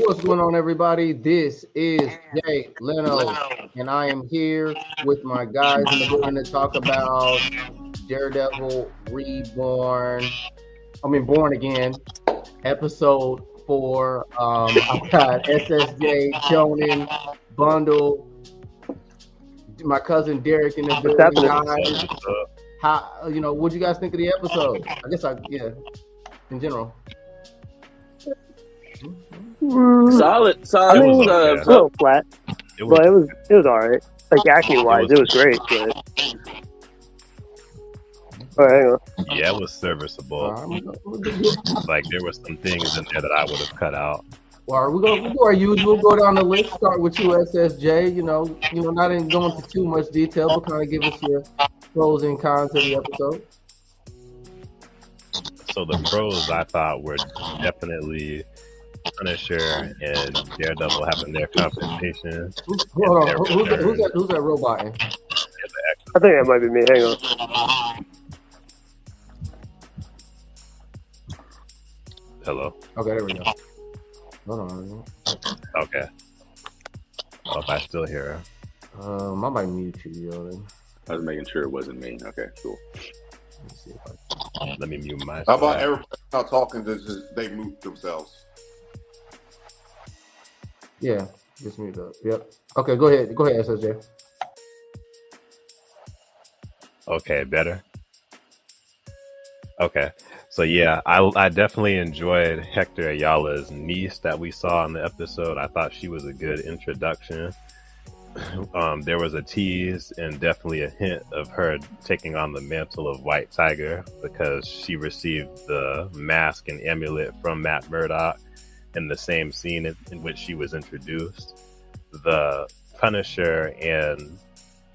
What's going on, everybody? This is Jay Leno, and I am here with my guys in the building to talk about Daredevil Born Again, episode 4. I've got SSJ, Jonan, Bundle, my cousin Derek in the What's building, happening? guys. What'd you guys think of the episode? In general. Solid. I mean, Okay. a little flat, but it was all right. Like acting wise, it was great. But all right, hang on. Yeah, it was serviceable. Like there were some things in there that I would have cut out. Well, we'll do our usual. Go down the list. Start with you, SSJ. Not in going into too much detail, but kind of give us your pros and cons of the episode. So the pros I thought were definitely Punisher and Daredevil having their confrontation. Hold on, who's that robot? I think that might be me. Hang on. Hello. Okay, there we go. Hold on. Okay. Oh, if I still hear her. I might mute you, yo. I was making sure it wasn't me. Okay, cool. Let me mute myself. How about everybody not talking? They mute themselves. Yeah, just mute up. Yep. Okay, go ahead, SSJ. Okay, better. Okay, so yeah, I definitely enjoyed Hector Ayala's niece that we saw in the episode. I thought she was a good introduction. There was a tease and definitely a hint of her taking on the mantle of White Tiger because she received the mask and amulet from Matt Murdock in the same scene in which she was introduced. The Punisher and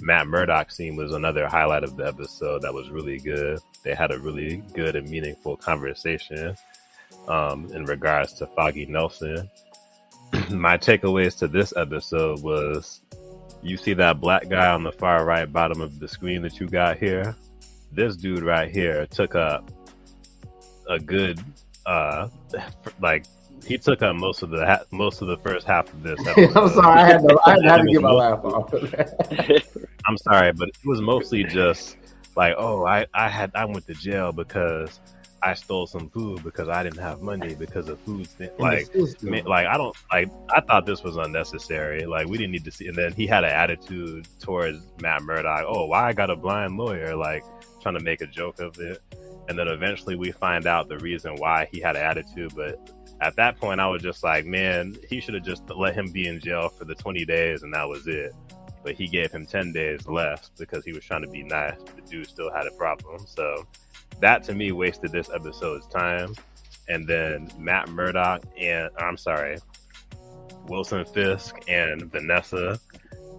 Matt Murdock scene was another highlight of the episode that was really good. They had a really good and meaningful conversation in regards to Foggy Nelson. My takeaways to this episode was, you see that black guy on the far right bottom of the screen that you got here? This dude right here took up a good, he took up most of the first half of this episode. I'm sorry, I had to get my laugh off. I'm sorry, but it was mostly just like, oh, I went to jail because I stole some food because I didn't have money because of food. I thought this was unnecessary. Like, we didn't need to see. And then he had an attitude towards Matt Murdock. Oh, why I got a blind lawyer? Like, trying to make a joke of it. And then eventually we find out the reason why he had an attitude. But at that point, I was just like, man, he should have just let him be in jail for the 20 days and that was it. But he gave him 10 days less because he was trying to be nice. The dude still had a problem. So that to me wasted this episode's time. And then Matt Murdock Wilson Fisk and Vanessa,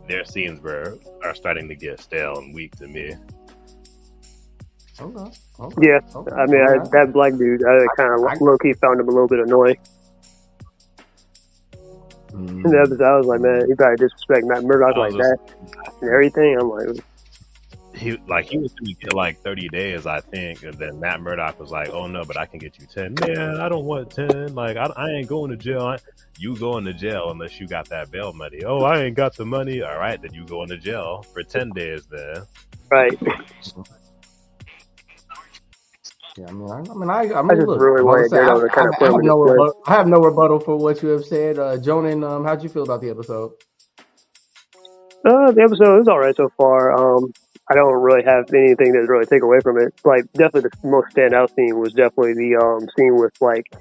their scenes are starting to get stale and weak to me. Okay. Yeah, I mean, that black dude, I kind of low-key found him a little bit annoying. In the episode, I was like, man, you probably disrespect Matt Murdock like that and everything. I'm like, he was going to get like 30 days, I think, and then Matt Murdock was like, oh no, but I can get you 10. Man, I don't want 10. Like, I ain't going to jail. You going to jail unless you got that bail money. Oh, I ain't got the money. All right, then you going to jail for 10 days then. Right. Yeah, I just look, really wanted to kind of I have no rebuttal for what you have said. Jonan, how'd you feel about the episode? The episode is all right so far. I don't really have anything to really take away from it. Like, definitely the most standout scene was definitely the scene with like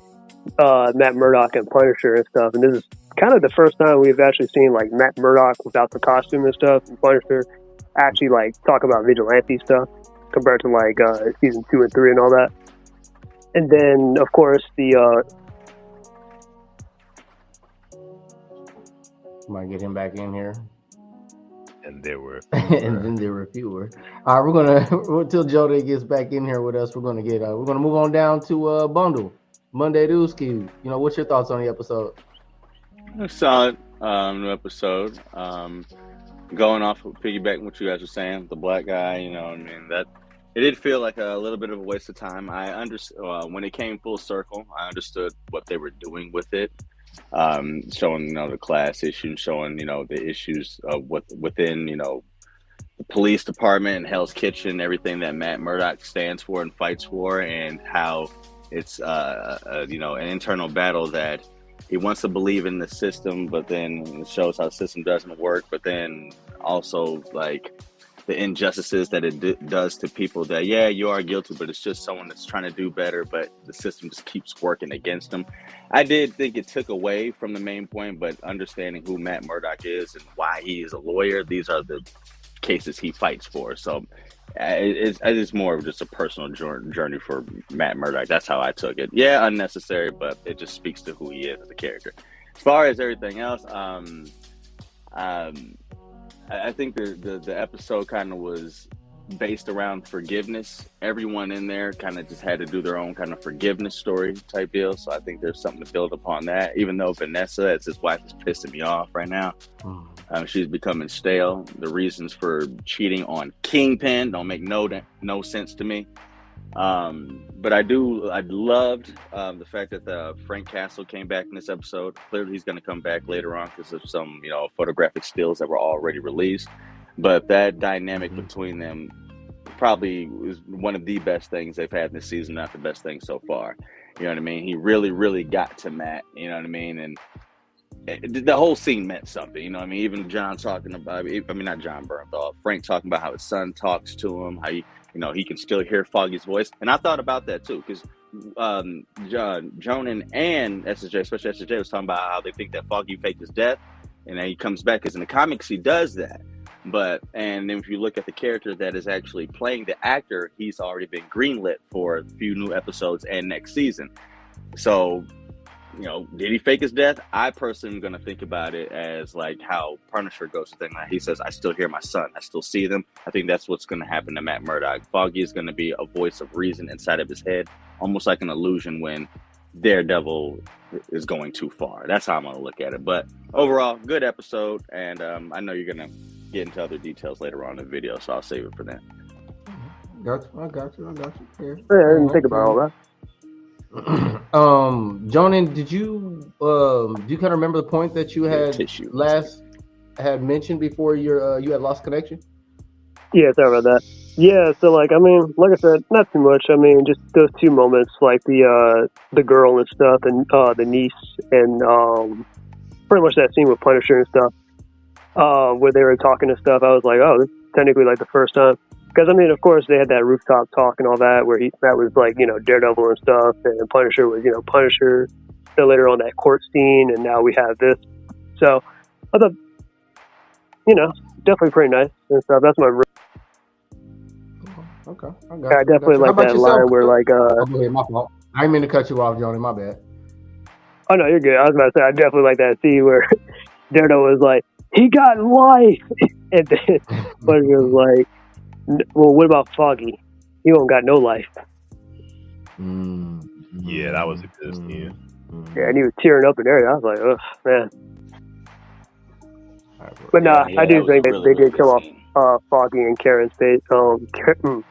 Matt Murdock and Punisher and stuff. And this is kind of the first time we've actually seen like Matt Murdock without the costume and stuff, and Punisher actually like talk about vigilante stuff compared to like season 2 and 3 and all that. And then of course the might get him back in here. And there were and then there were fewer. All right, we're gonna until Jody gets back in here with us. We're gonna move on down to Bundle Monday Dooski. What's your thoughts on the episode? Solid new episode. Going off of piggybacking what you guys were saying, the black guy. That it did feel like a little bit of a waste of time. I understood when it came full circle. I understood what they were doing with it. showing the class issue, showing the issues of within the police department and Hell's Kitchen, everything that Matt Murdock stands for and fights for, and how it's an internal battle that he wants to believe in the system, but then it shows how the system doesn't work, but then also like the injustices that it does to people that, yeah, you are guilty, but it's just someone that's trying to do better, but the system just keeps working against them. I did think it took away from the main point, but understanding who Matt Murdock is and why he is a lawyer, these are the cases he fights for. So it's more of just a personal journey for Matt Murdock. That's how I took it. Yeah, unnecessary, but it just speaks to who he is as a character. As far as everything else, I think the episode kind of was based around forgiveness. Everyone in there kind of just had to do their own kind of forgiveness story type deal. So I think there's something to build upon that. Even though Vanessa, as his wife, is pissing me off right now. She's becoming stale. The reasons for cheating on Kingpin don't make no sense to me. But I loved the fact that Frank Castle came back in this episode. Clearly he's going to come back later on because of some photographic stills that were already released. But that dynamic between them probably was one of the best things they've had this season, not the best thing so far. You know what I mean? He really, really got to Matt, you know what I mean? And the whole scene meant something, you know what I mean? Even John talking about, not John Bernthal, Frank talking about how his son talks to him, how he can still hear Foggy's voice. And I thought about that too, because Jonan and SSJ, especially SSJ, was talking about how they think that Foggy faked his death, and then he comes back, because in the comics he does that. And then if you look at the character that is actually playing the actor, he's already been greenlit for a few new episodes and next season. So, did he fake his death? I personally am going to think about it as like how Punisher goes to things like he says, I still hear my son. I still see them. I think that's what's going to happen to Matt Murdock. Foggy is going to be a voice of reason inside of his head, almost like an illusion when Daredevil is going too far. That's how I'm going to look at it. But overall, good episode. And I know you're going to get into other details later on in the video, so I'll save it for that. I got you. Yeah, I didn't think about all that. Jonan, did you do you kind of remember the point that you had mentioned before you had lost connection? Yeah, sorry about that. Yeah, so like I said, not too much. Just those two moments, like the girl and stuff, and the niece, and pretty much that scene with Punisher and stuff, where they were talking and stuff. I was like, oh, this is technically like the first time. Because, of course, they had that rooftop talk and all that, where that was like, Daredevil and stuff, and Punisher was, Punisher. Then later on that court scene, and now we have this. So, I thought, definitely pretty nice and stuff. That's my Okay. I definitely like that line where, like, my fault. I didn't mean to cut you off, Johnny. My bad. Oh, no, you're good. I was about to say, I definitely like that scene where Daredevil was like, he got life! And then Punisher was like, well, what about Foggy? He won't got no life. Yeah, that was a good scene. Yeah, and he was tearing up and everything. I was like, oh, man. But nah, I do think they did kill off Foggy and Karen's place.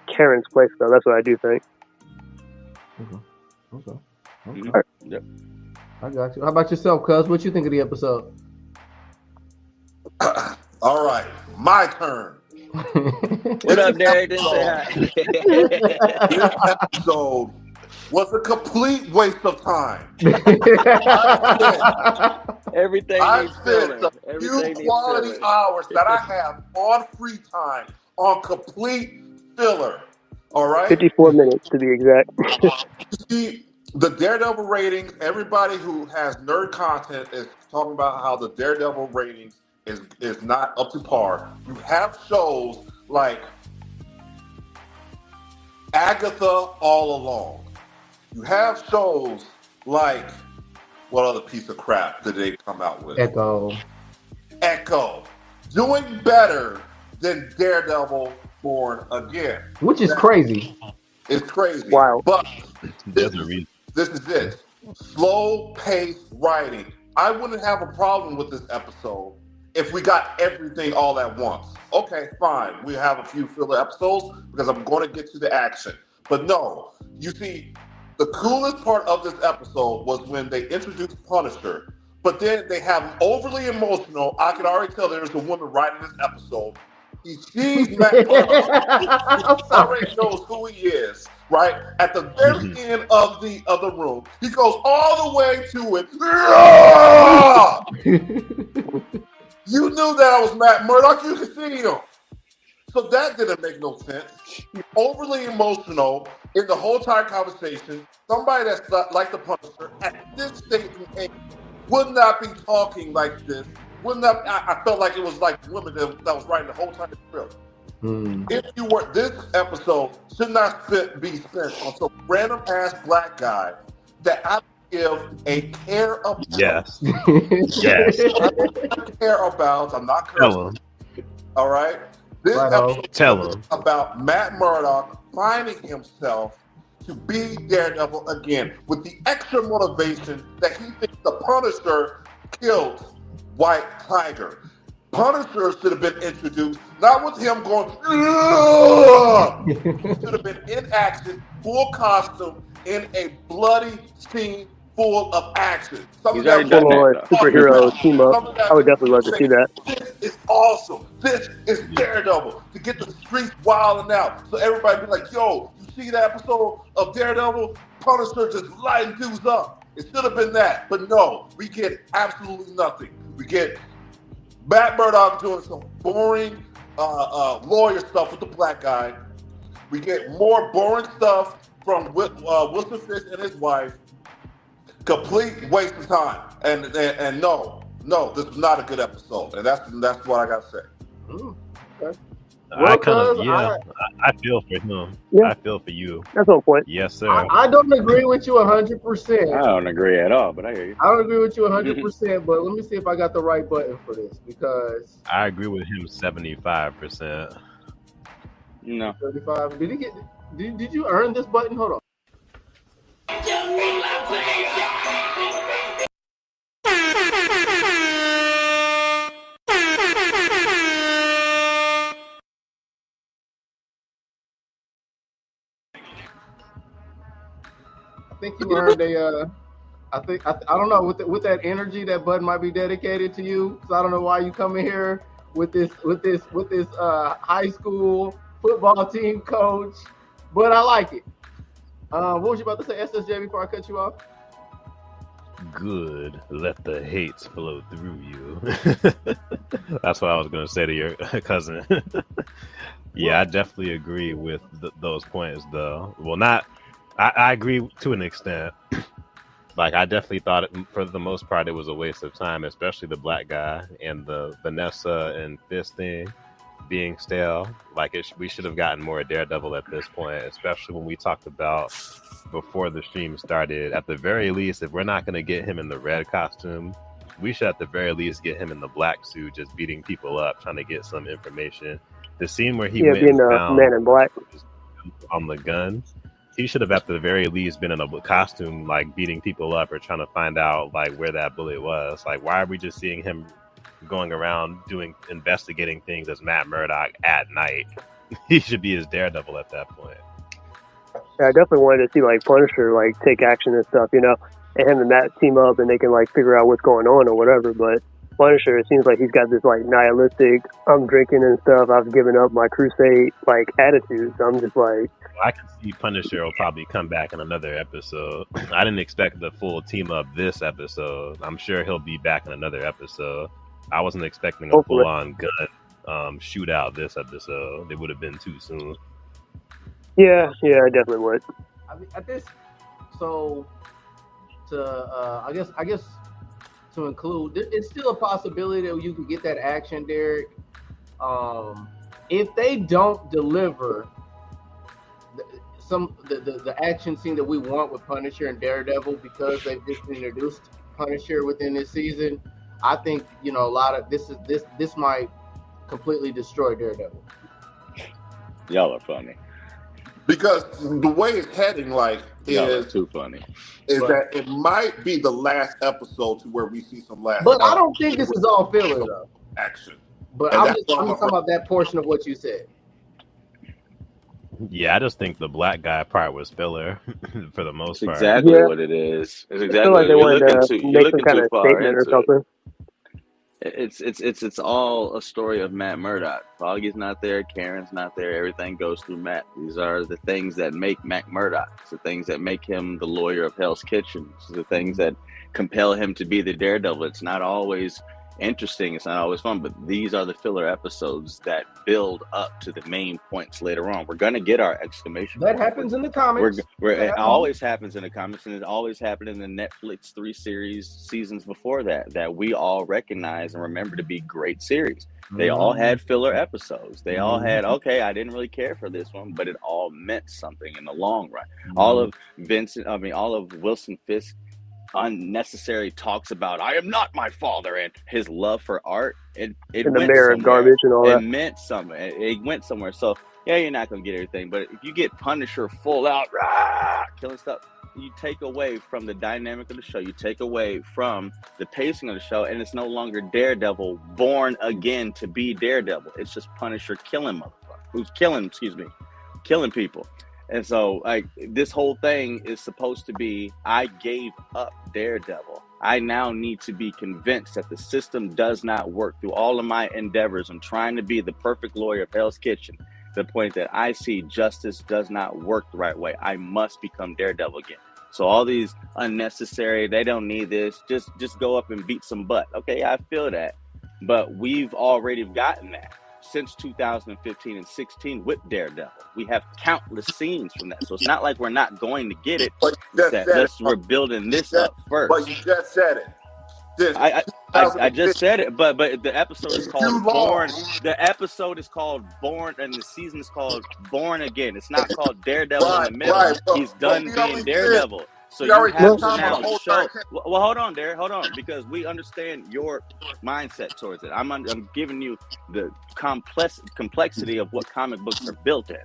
Karen's place, though. That's what I do think. Okay. Right. Yep. I got you. How about yourself, Cuz? What you think of the episode? All right, my turn. What up, Derek? Didn't say hi. This episode was a complete waste of time. Everything I needs spent filler. a few quality hours that I have on free time on complete filler. All right? 54 minutes to be exact. See, the Daredevil ratings, everybody who has nerd content is talking about how the Daredevil ratings is not up to par. You have shows like Agatha All Along. You have shows like, what other piece of crap did they come out with? Echo. Doing better than Daredevil Born Again. Which is crazy. It's crazy. Wow. But There's a reason. this is it. Slow-paced writing. I wouldn't have a problem with this episode if we got everything all at once. Okay, fine. We have a few filler episodes because I'm going to get to the action. But no, you see, the coolest part of this episode was when they introduced Punisher But then they have him overly emotional. I can already tell there's a woman writing this episode. He sees Matt Murdock, which already knows who he is, right? At the very end of the room, he goes all the way to it. You knew that was Matt Murdock. You could see him. So that didn't make no sense. He's overly emotional in the whole entire conversation. Somebody that's not like the Punisher at this stage in age would not be talking like this. Would not. I felt like it was like women that was writing the whole time script. If you were, this episode should not be spent on some random ass black guy that I give a care about. Yes. I care about. I'm not cursing. All right. This episode is about Matt Murdock finding himself to be Daredevil again with the extra motivation that he thinks the Punisher killed White Tiger. Punisher should have been introduced, not with him going, should have been in action, full costume, in a bloody scene full of action. Superhero team up. I would definitely love to see that. This is awesome. This is Daredevil. To get the streets wilding out. So everybody be like, yo, you see that episode of Daredevil? Punisher just lighting dudes up. It should have been that. But no, we get absolutely nothing. We get Matt Murdock doing some boring lawyer stuff with the black guy. We get more boring stuff from Wilson Fisk and his wife. Complete waste of time. And no, this is not a good episode. And that's what I got to say. Okay. I feel for him. Yeah. I feel for you. That's on point. Yes, sir. I don't agree with you 100%. I don't agree at all, but I hear you. I don't agree with you 100%, but let me see if I got the right button for this because I agree with him 75%. No. 35. Did you earn this button? Hold on. I think you earned a. I don't know with that energy that button might be dedicated to you. Because I don't know why you come in here with this high school football team coach, but I like it. What was you about to say, SSJ? Before I cut you off. Good. Let the hates flow through you. That's what I was going to say to your cousin. Yeah, I definitely agree with those points, though. Well, not. I agree to an extent. Like, I definitely thought, for the most part, it was a waste of time, especially the black guy and the Vanessa and Fisk thing being stale. Like, we should have gotten more Daredevil at this point, especially when we talked about before the stream started. At the very least, if we're not going to get him in the red costume, we should at the very least get him in the black suit, just beating people up, trying to get some information. The scene where he went and found Man in Black on the gun, he should have at the very least been in a costume, like beating people up or trying to find out like where that bullet was. Like, why are we just seeing him going around investigating things as Matt Murdock at night? He should be his Daredevil at that point. Yeah, I definitely wanted to see like Punisher like take action and stuff, and him and Matt team up and they can like figure out what's going on or whatever. But Punisher, it seems like he's got this like nihilistic, I'm drinking and stuff, I've given up my crusade like attitude. So I'm just like, I can see Punisher will probably come back in another episode. I didn't expect the full team up this episode. I'm sure he'll be back in another episode. I wasn't expecting a full on gun shootout this episode. It would have been too soon. Yeah, I definitely would. I mean, at this, so to I guess to include, it's still a possibility that you can get that action, Derek. If they don't deliver the action scene that we want with Punisher and Daredevil, because they've just introduced Punisher within this season, I think a lot of this might completely destroy Daredevil. Y'all are funny. Because the way it's heading, is too funny. That it might be the last episode to where we see some last. But I don't think this is all filler though. Action. But I'm just talking about that portion of what you said. Yeah, I just think the black guy part was filler for the It's most part. exactly Yeah, what it is. It's I feel exactly like what they you're wanted looking to too. You're make some looking kind too of far statement or into it. something. It's all a story of Matt Murdock. Foggy's not there, Karen's not there. Everything goes through Matt. These are the things that make Matt Murdock. It's the things that make him the lawyer of Hell's Kitchen. It's the things that compel him to be the Daredevil. It's not always interesting. It's not always fun, but these are the filler episodes that build up to the main points later on. We're gonna get our exclamation That point. happens in the comics. It always happens in the comics, and it always happened in the Netflix 3 series seasons before that we all recognize and remember to be great series. They all had filler episodes. They all had, okay, I didn't really care for this one, but it all meant something in the long run. All of Wilson Fisk unnecessary talks about I am not my father and his love for art. It In the went mirror somewhere. garbage and all It that. meant something. It went somewhere. So yeah, you're not gonna get everything, but if you get Punisher full out killing stuff, you take away from the dynamic of the show. You take away from the pacing of the show, and it's no longer Daredevil born again to be Daredevil. It's just Punisher killing killing people. And so, like, this whole thing is supposed to be, I gave up Daredevil. I now need to be convinced that the system does not work. Through all of my endeavors, I'm trying to be the perfect lawyer of Hell's Kitchen. The point that I see justice does not work the right way. I must become Daredevil again. So all these unnecessary, they don't need this. Just go up and beat some butt. Okay, I feel that. But we've already gotten that since 2015 and 16 with Daredevil. We have countless scenes from that. So it's not like we're not going to get it. We're building this up first. But you just said it. I just said it, but the episode is called Born. The episode is called Born, and the season is called Born Again. It's not called Daredevil in the middle. Right. He's done being Daredevil. So you have to now show. Well, hold on, Derek. Hold on, because we understand your mindset towards it. I'm giving you the complexity of what comic books are built in,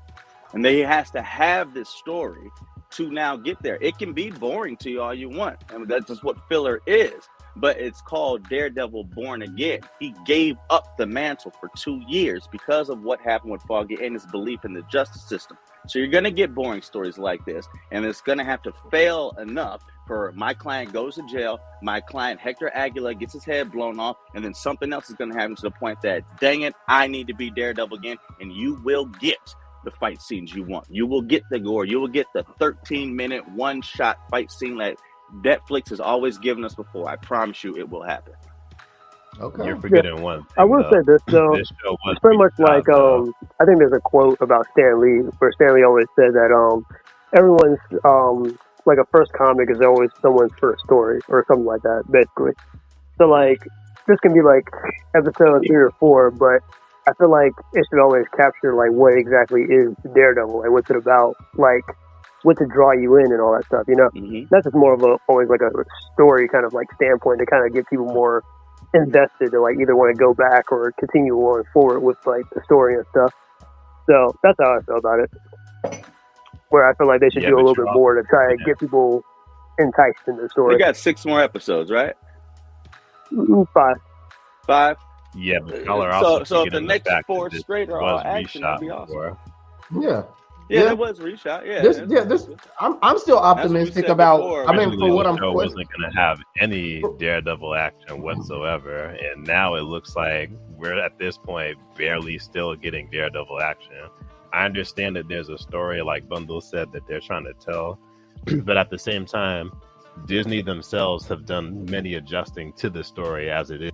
and he has to have this story to now get there. It can be boring to you all you want, and that's just what filler is. But it's called Daredevil Born Again. He gave up the mantle for 2 years because of what happened with Foggy and his belief in the justice system. So you're going to get boring stories like this, and it's going to have to fail enough for my client goes to jail, my client Hector Aguilar gets his head blown off, and then something else is going to happen to the point that, dang it, I need to be Daredevil again, and you will get the fight scenes you want. You will get the gore. You will get the 13-minute one-shot fight scene that Netflix has always given us before. I promise you it will happen. Okay. You're forgetting one thing, I will say this though. This show was It's pretty much like though. I think there's a quote about Stan Lee where Stan Lee always said that everyone's like a first comic is always someone's first story or something like that, basically. So like this can be like episode 3 or 4, but I feel like it should always capture like what exactly is Daredevil and what's it about, like what to draw you in and all that stuff, you know? Mm-hmm. That's just more of always like a story kind of like standpoint to kind of get people more invested to like either want to go back or continue on forward with like the story and stuff. So that's how I feel about it. Where I feel like they should do a little bit more to try to get people enticed in the story. We got 6 more episodes, right? 5. Yeah, but y'all are also so if the next 4 straight are all action, that'd be awesome. Yeah, that was reshot. I'm still optimistic about. Before, I mean, for what I'm. Show wasn't going to have any Daredevil action whatsoever, and now it looks like we're at this point barely still getting Daredevil action. I understand that there's a story, like Bundle said, that they're trying to tell, but at the same time, Disney themselves have done many adjusting to the story as it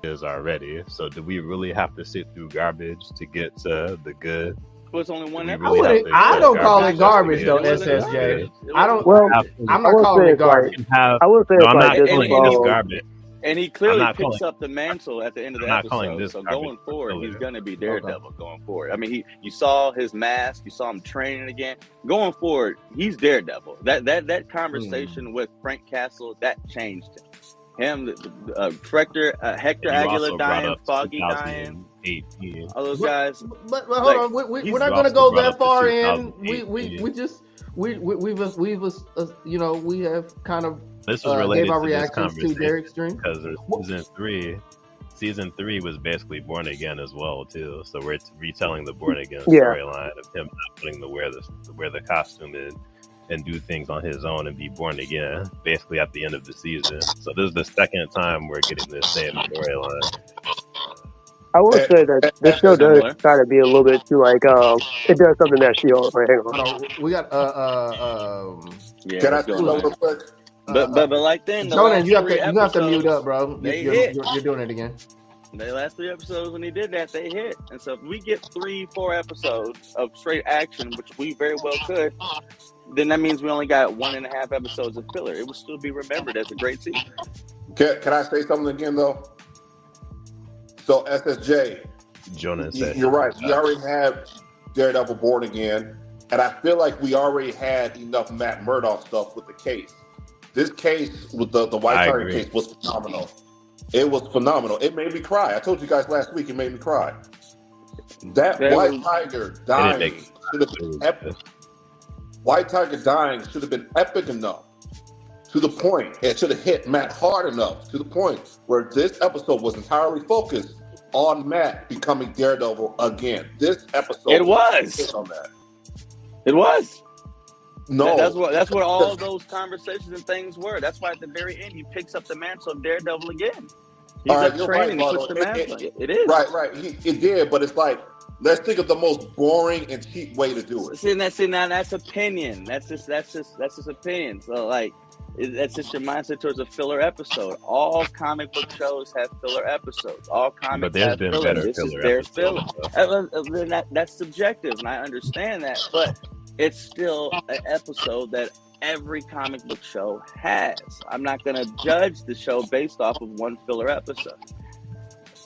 is already. So do we really have to sit through garbage to get to the good? Well, it's only one episode. I don't call it garbage though, SSJ. I don't. Well, I'm not calling it garbage. I will say I'm not calling it garbage. And he clearly picks up the mantle at the end of the episode. So going forward, earlier. he's going to be Daredevil going forward. I mean, you saw his mask, you saw him training again. Going forward, he's Daredevil. That conversation with Frank Castle, that changed him. Hector Aguilar dying, Foggy dying. All those guys. But hold on, we're not going to go that far in. We have kind of this was related gave our to reactions to Derek's stream because there's season 3 season 3 was basically Born Again as well too. So we're retelling the Born Again Yeah. storyline of him not putting to wear the costume and do things on his own and be born again, basically at the end of the season. So this is the second time we're getting this same storyline. I will say that the show does Similar. try to be a little bit too like it does something that She-Hulk. Wait, hang on. Hold on, we got Yeah, Can I what's say going something real on? quick? But like then the Jonan, last you have three to mute episodes, up, bro. they You're hit. doing it again. The last 3 episodes when he did that, they hit. And so if we get 3-4 episodes of straight action, which we very well could, then that means we only got 1.5 episodes of filler. It would still be remembered as a great season. Can I say something again though? So SSJ, Jonas said, you're right. We already had Daredevil Born Again, and I feel like we already had enough Matt Murdock stuff with the case. This case with the White Tiger case was phenomenal. It was phenomenal. It made me cry. I told you guys last week it made me cry. That White Tiger dying should have been epic. White Tiger dying should have been epic enough to the point. It should have hit Matt hard enough to the point where this episode was entirely focused on Matt becoming Daredevil again. This episode It was on that. It was. No, that's what all those conversations and things were. That's why at the very end he picks up the mantle of Daredevil again. He's right, up training and puts the mantle. It is right. It did, but it's like, let's think of the most boring and cheap way to do it. See, now that's opinion. That's just opinion. So like, that's just your mindset towards a filler episode. All comic book shows have filler episodes. All comics have filler. This is their filler. That's subjective, and I understand that, but it's still an episode that every comic book show has. I'm not going to judge the show based off of one filler episode.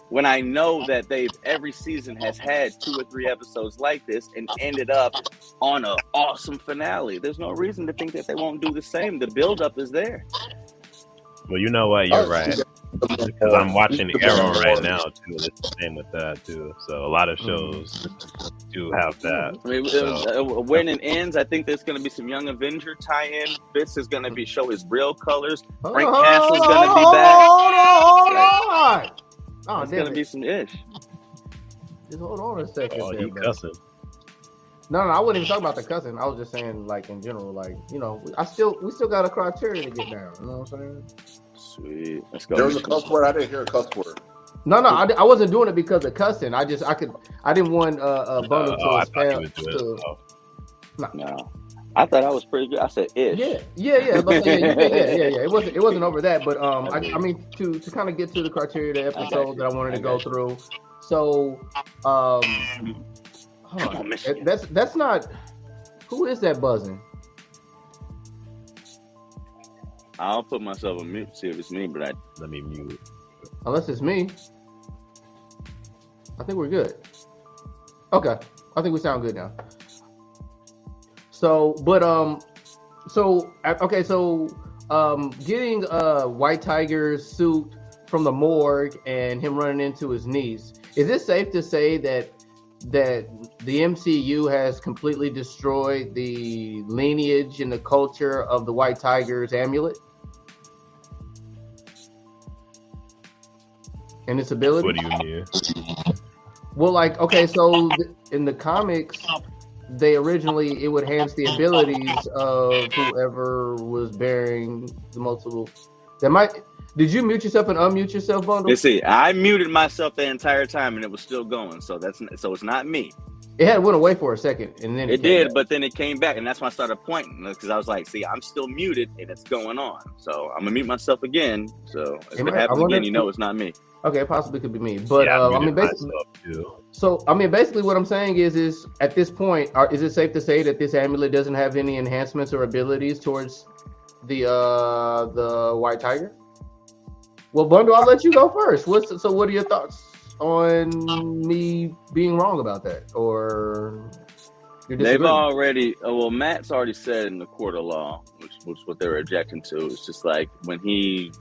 When I know that every season has had 2 or 3 episodes like this and ended up on an awesome finale, there's no reason to think that they won't do the same. The build-up is there. Well, you know what? You're right. Because I'm watching Arrow right now, too. It's the same with that, too. So a lot of shows do have that. I mean, when it ends, I think there's going to be some Young Avenger tie-in. Fisk is going to show his real colors. Frank Castle's going to be back. Hold on. Oh, it's going to be some ish. Just hold on a second. Oh, you cussing. No, I wouldn't even talk about the cussing. I was just saying, like, in general, like, you know, we still got a criteria to get down. You know what I'm saying? Sweet. Let's go. There was a cuss word. I didn't hear a cuss word. No, I wasn't doing it because of cussing. I didn't want Bundle to expand. No. I thought I was pretty good. I said ish. Yeah. But, yeah. It wasn't over that, but I mean to kind of get to the criteria of the episode that I wanted to go through. So, hold on. That's not. Who is that buzzing? I'll put myself on mute to see if it's me, but let me mute. Unless it's me. I think we're good. Okay. I think we sound good now. So, getting White Tiger's suit from the morgue and him running into his niece, is it safe to say that the MCU has completely destroyed the lineage and the culture of the White Tiger's amulet and its ability? What do you mean? Well, like, okay, so in the comics, it would enhance the abilities of whoever was bearing the multiple. Did you mute yourself and unmute yourself, Bundle? You see, I muted myself the entire time and it was still going. So it's not me. It had went away for a second and then it did, but then it came back, and that's when I started pointing because I was like, "See, I'm still muted and it's going on." So I'm gonna mute myself again. So if it happens again, you know it's not me. Okay, it possibly could be me, but basically, what I'm saying is at this point, is it safe to say that this amulet doesn't have any enhancements or abilities towards the White Tiger? Well, Bundle, I'll let you go first. What are your thoughts on me being wrong about that, or they've already? Matt's already said in the court of law, which was what they were objecting to. It's just like when he,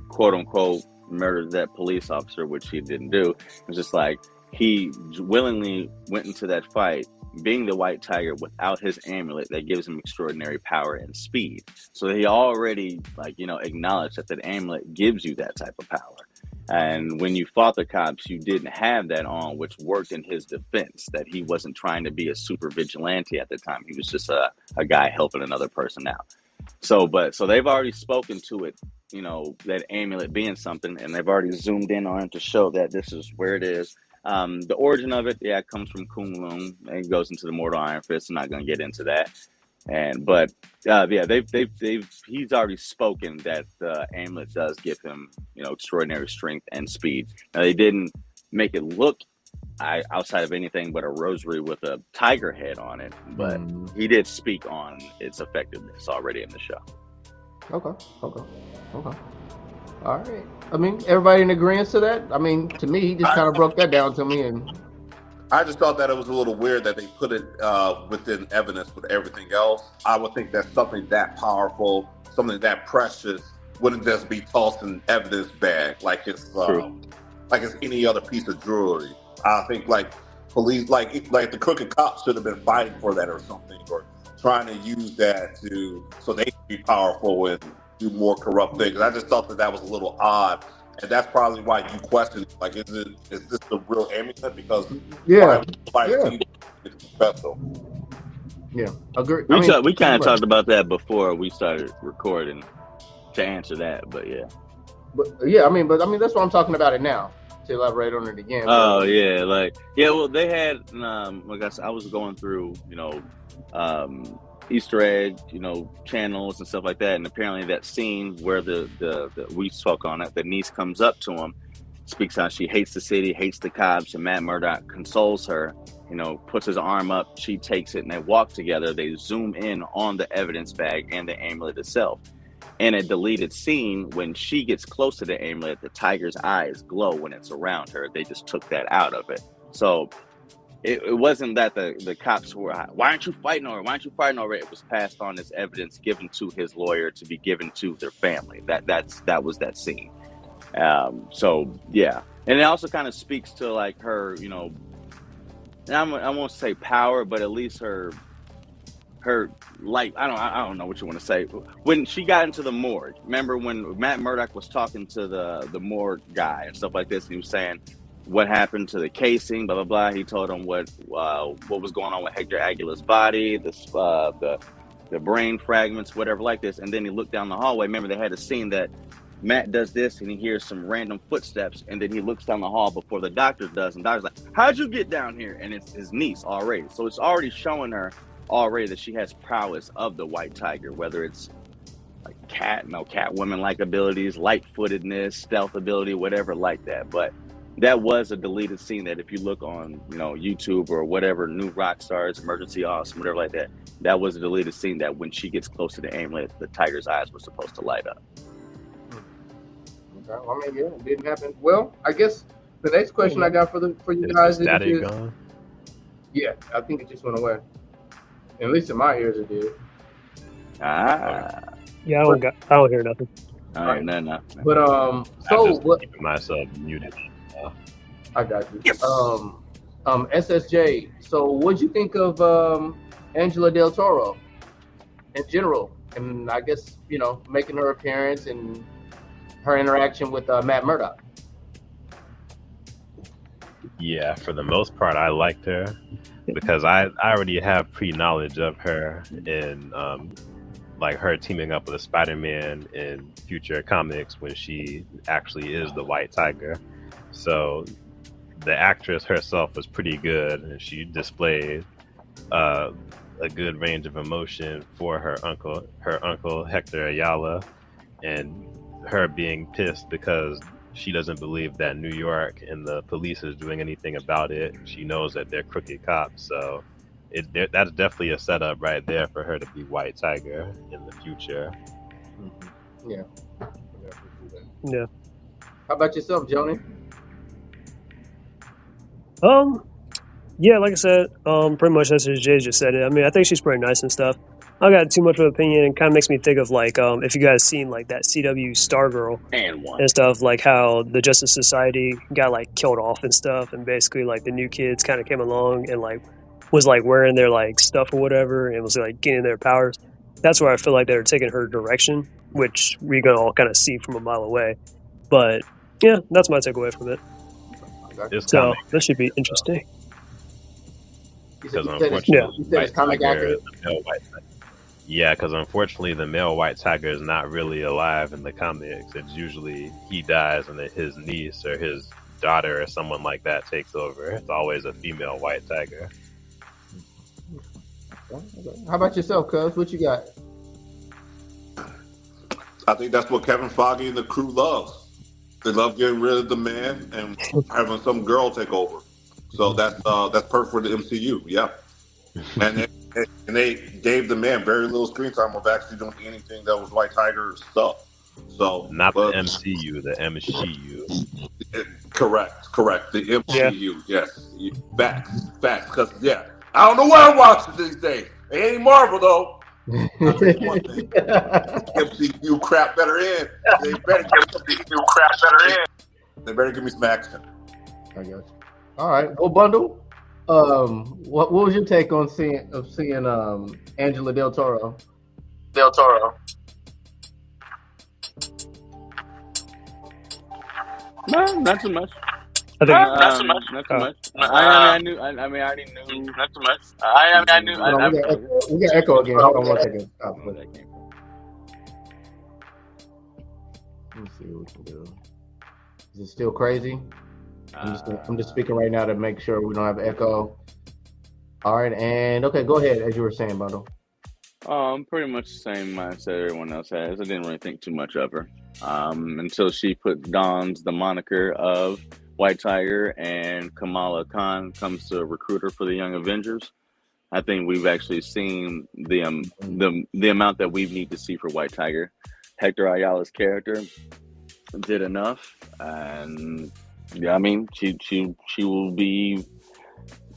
quote unquote, murdered that police officer, which he didn't do. It's just like he willingly went into that fight, being the White Tiger, without his amulet that gives him extraordinary power and speed. So he already, acknowledged that amulet gives you that type of power. And when you fought the cops, you didn't have that on, which worked in his defense, that he wasn't trying to be a super vigilante at the time. He was just a guy helping another person out. So they've already spoken to it, that amulet being something, and they've already zoomed in on it to show that this is where it is. The origin of it, it comes from Kunlun. It goes into the Mortal Iron Fist. I'm not going to get into that. He's already spoken that the amulet does give him, extraordinary strength and speed. Now, they didn't make it look outside of anything but a rosary with a tiger head on it, but he did speak on its effectiveness already in the show. Okay. All right. I mean, everybody in agreement to that? I mean, to me, he just kind of broke that down to me, and I just thought that it was a little weird that they put it within evidence with everything else. I would think that something that powerful, something that precious, wouldn't just be tossed in evidence bag like it's any other piece of jewelry. I think police, like the crooked cops should have been fighting for that or something, or trying to use that so they can be powerful and do more corrupt things. I just thought that was a little odd. And that's probably why you question, like, is this the real amulet? Because it's special. Yeah, agree. We kind of talked about that before we started recording to answer that, but yeah. But that's why I'm talking about it now, to elaborate on it again. Oh, yeah, well, they had, like I said, I was going through, Easter egg, channels and stuff like that, and apparently that scene where we spoke on it, the niece comes up to him, speaks how she hates the city, hates the cops, and Matt Murdock consoles her, puts his arm up, she takes it, and they walk together. They zoom in on the evidence bag and the amulet itself. In a deleted scene, when she gets close to the amulet, the tiger's eyes glow when it's around her. They just took that out of it. So it wasn't that the cops were, why aren't you fighting over it? Why aren't you fighting over it? It was passed on as evidence given to his lawyer to be given to their family. That was that scene. So yeah. And it also kind of speaks to like her, and I won't say power, but at least her light. I don't know what you want to say. When she got into the morgue, remember when Matt Murdock was talking to the morgue guy and stuff like this, and he was saying what happened to the casing, blah blah blah. He told him what was going on with Hector Aguilar's body, the brain fragments, whatever like this. And then he looked down the hallway. Remember, they had a scene that Matt does this, and he hears some random footsteps, and then he looks down the hall before the doctor does, and the doctor's like, "How'd you get down here?" And it's his niece already. So it's already showing her already that she has prowess of the white tiger, whether it's like Catwoman-like abilities, light-footedness, stealth ability, whatever like that. But that was a deleted scene that if you look on, YouTube or whatever, New Rockstars, Emergency Awesome, whatever like that, that was a deleted scene that when she gets close to the amulet, the tiger's eyes were supposed to light up. Okay. It didn't happen. Well, I guess the next question I got for you guys is, gone? Yeah, I think it just went away. At least in my ears, it did. Yeah, I don't hear nothing. All right, no. But I'm just keeping myself muted. I got you. Yes. SSJ. So, what'd you think of Angela Del Toro in general, and I guess making her appearance and her interaction with Matt Murdock? Yeah, for the most part, I liked her because I already have pre-knowledge of her in like her teaming up with a Spider-Man in future comics when she actually is the White Tiger. So the actress herself was pretty good, and she displayed a good range of emotion for her uncle Hector Ayala, and her being pissed because she doesn't believe that New York and the police is doing anything about it. She knows that they're crooked cops, so that's definitely a setup right there for her to be White Tiger in the future. Yeah. Yeah. How about yourself, Joni? Yeah, like I said, pretty much as Jay just said it. I mean, I think she's pretty nice and stuff. I got too much of an opinion. It kind of makes me think of like if you guys seen like that CW Stargirl and stuff, like how the Justice Society got like killed off and stuff, and basically like the new kids kind of came along and like was like wearing their like stuff or whatever and was like getting their powers. That's where I feel like they were taking her direction, which we can all kind of see from a mile away. But Yeah, that's my takeaway from it. It's So comic that should be interesting. because You said unfortunately, it's comic accurate. the male white tiger. Yeah, because unfortunately, the male white tiger is not really alive in the comics. It's usually he dies and then his niece or his daughter or someone like that takes over. It's always a female white tiger. How about yourself, Cuz? What you got? I think that's what Kevin Foggy and the crew loves. They love getting rid of the man and having some girl take over. So that's perfect for the MCU. Yeah, and they gave the man very little screen time of actually doing anything that was White Tiger stuff. So Not the MCU, the MCU. Correct. The MCU, yes. Facts. Because I don't know what I'm watching these days. It ain't Marvel though. I'll tell you one thing. MCU crap better in. They better give me some action. I got you. All right. Well, Bundle. What was your take on seeing Angela Del Toro? No, not too much. I think Not too much. I already knew. Not too much. We got echo again. Hold on one second. Stop. Let me see what we can do. Is it still crazy? I'm just speaking right now to make sure we don't have echo. All right, and okay, go ahead as you were saying, Bundle. Pretty much the same mindset everyone else has. I didn't really think too much of her until she dons the moniker of White Tiger and Kamala Khan comes to recruit her for the Young Avengers. I think we've actually seen the amount that we need to see for White Tiger. Hector Ayala's character did enough, and yeah, I mean, she will be.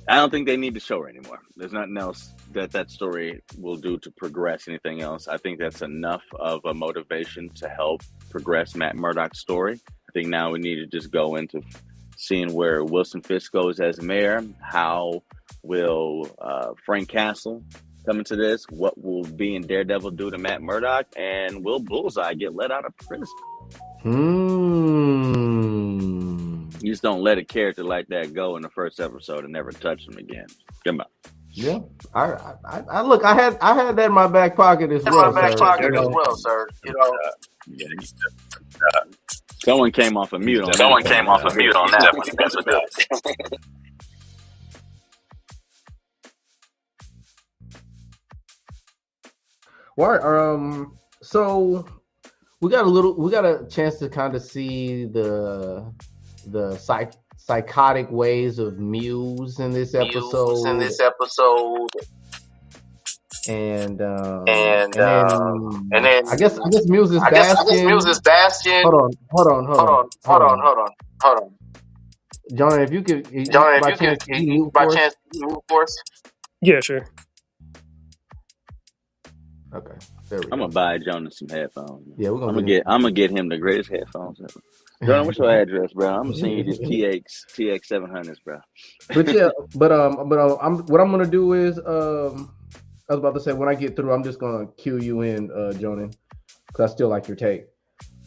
I don't think they need to show her anymore. There's nothing else that story will do to progress anything else. I think that's enough of a motivation to help progress Matt Murdock's story. I think now we need to just go into seeing where Wilson Fisk goes as mayor. How will Frank Castle come into this? What will being Daredevil do to Matt Murdock? And will Bullseye get let out of prison? You just don't let a character like that go in the first episode and never touch him again. Come on. Yeah, I look. I had that in my back pocket as well, sir. You know. Someone came off of mute on that one. That's what that. All right. So we got a chance to kind of see the psychotic ways of Muse in this episode. And then I guess Muse's Bastion. Hold on. John, if you could by chance mute for us. Yeah, sure. Okay. There we go. I'm gonna buy Jonas some headphones. Yeah, I'm gonna get him the greatest headphones ever. John, what's your address, bro? I'm gonna send you these TX 700s, bro. But yeah, what I'm gonna do is I was about to say when I get through, I'm just gonna cue you in, Jonan, because I still like your take.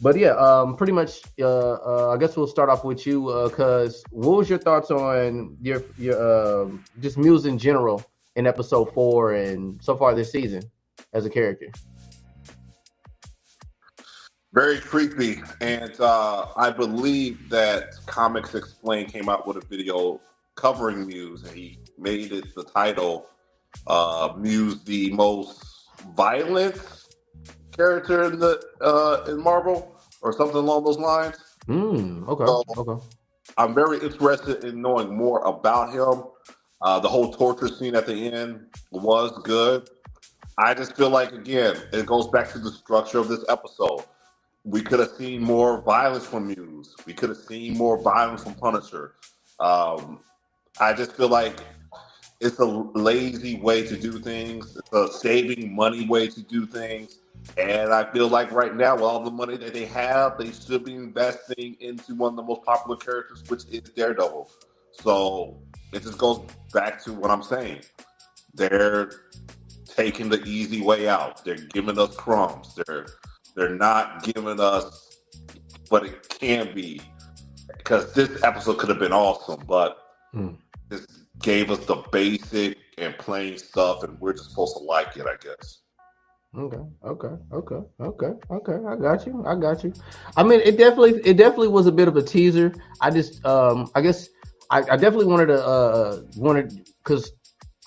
But yeah, pretty much. I guess we'll start off with you, cause what was your thoughts on your just Muse in general in episode 4 and so far this season as a character? Very creepy, and I believe that Comics Explained came out with a video covering Muse, and he made it the title Muse the most violent character in Marvel, or something along those lines. Okay. So, I'm very interested in knowing more about him. The whole torture scene at the end was good. I just feel like, again, it goes back to the structure of this episode. We could have seen more violence from Muse. We could have seen more violence from Punisher. I just feel like it's a lazy way to do things. It's a saving money way to do things. And I feel like right now, with all the money that they have, they should be investing into one of the most popular characters, which is Daredevil. So it just goes back to what I'm saying. They're taking the easy way out. They're giving us crumbs. They're not giving us what it can be. because this episode could have been awesome, but this gave us the basic and plain stuff, and we're just supposed to like it, I guess. Okay. I got you. I mean, it definitely was a bit of a teaser. I just, I guess, I definitely wanted because,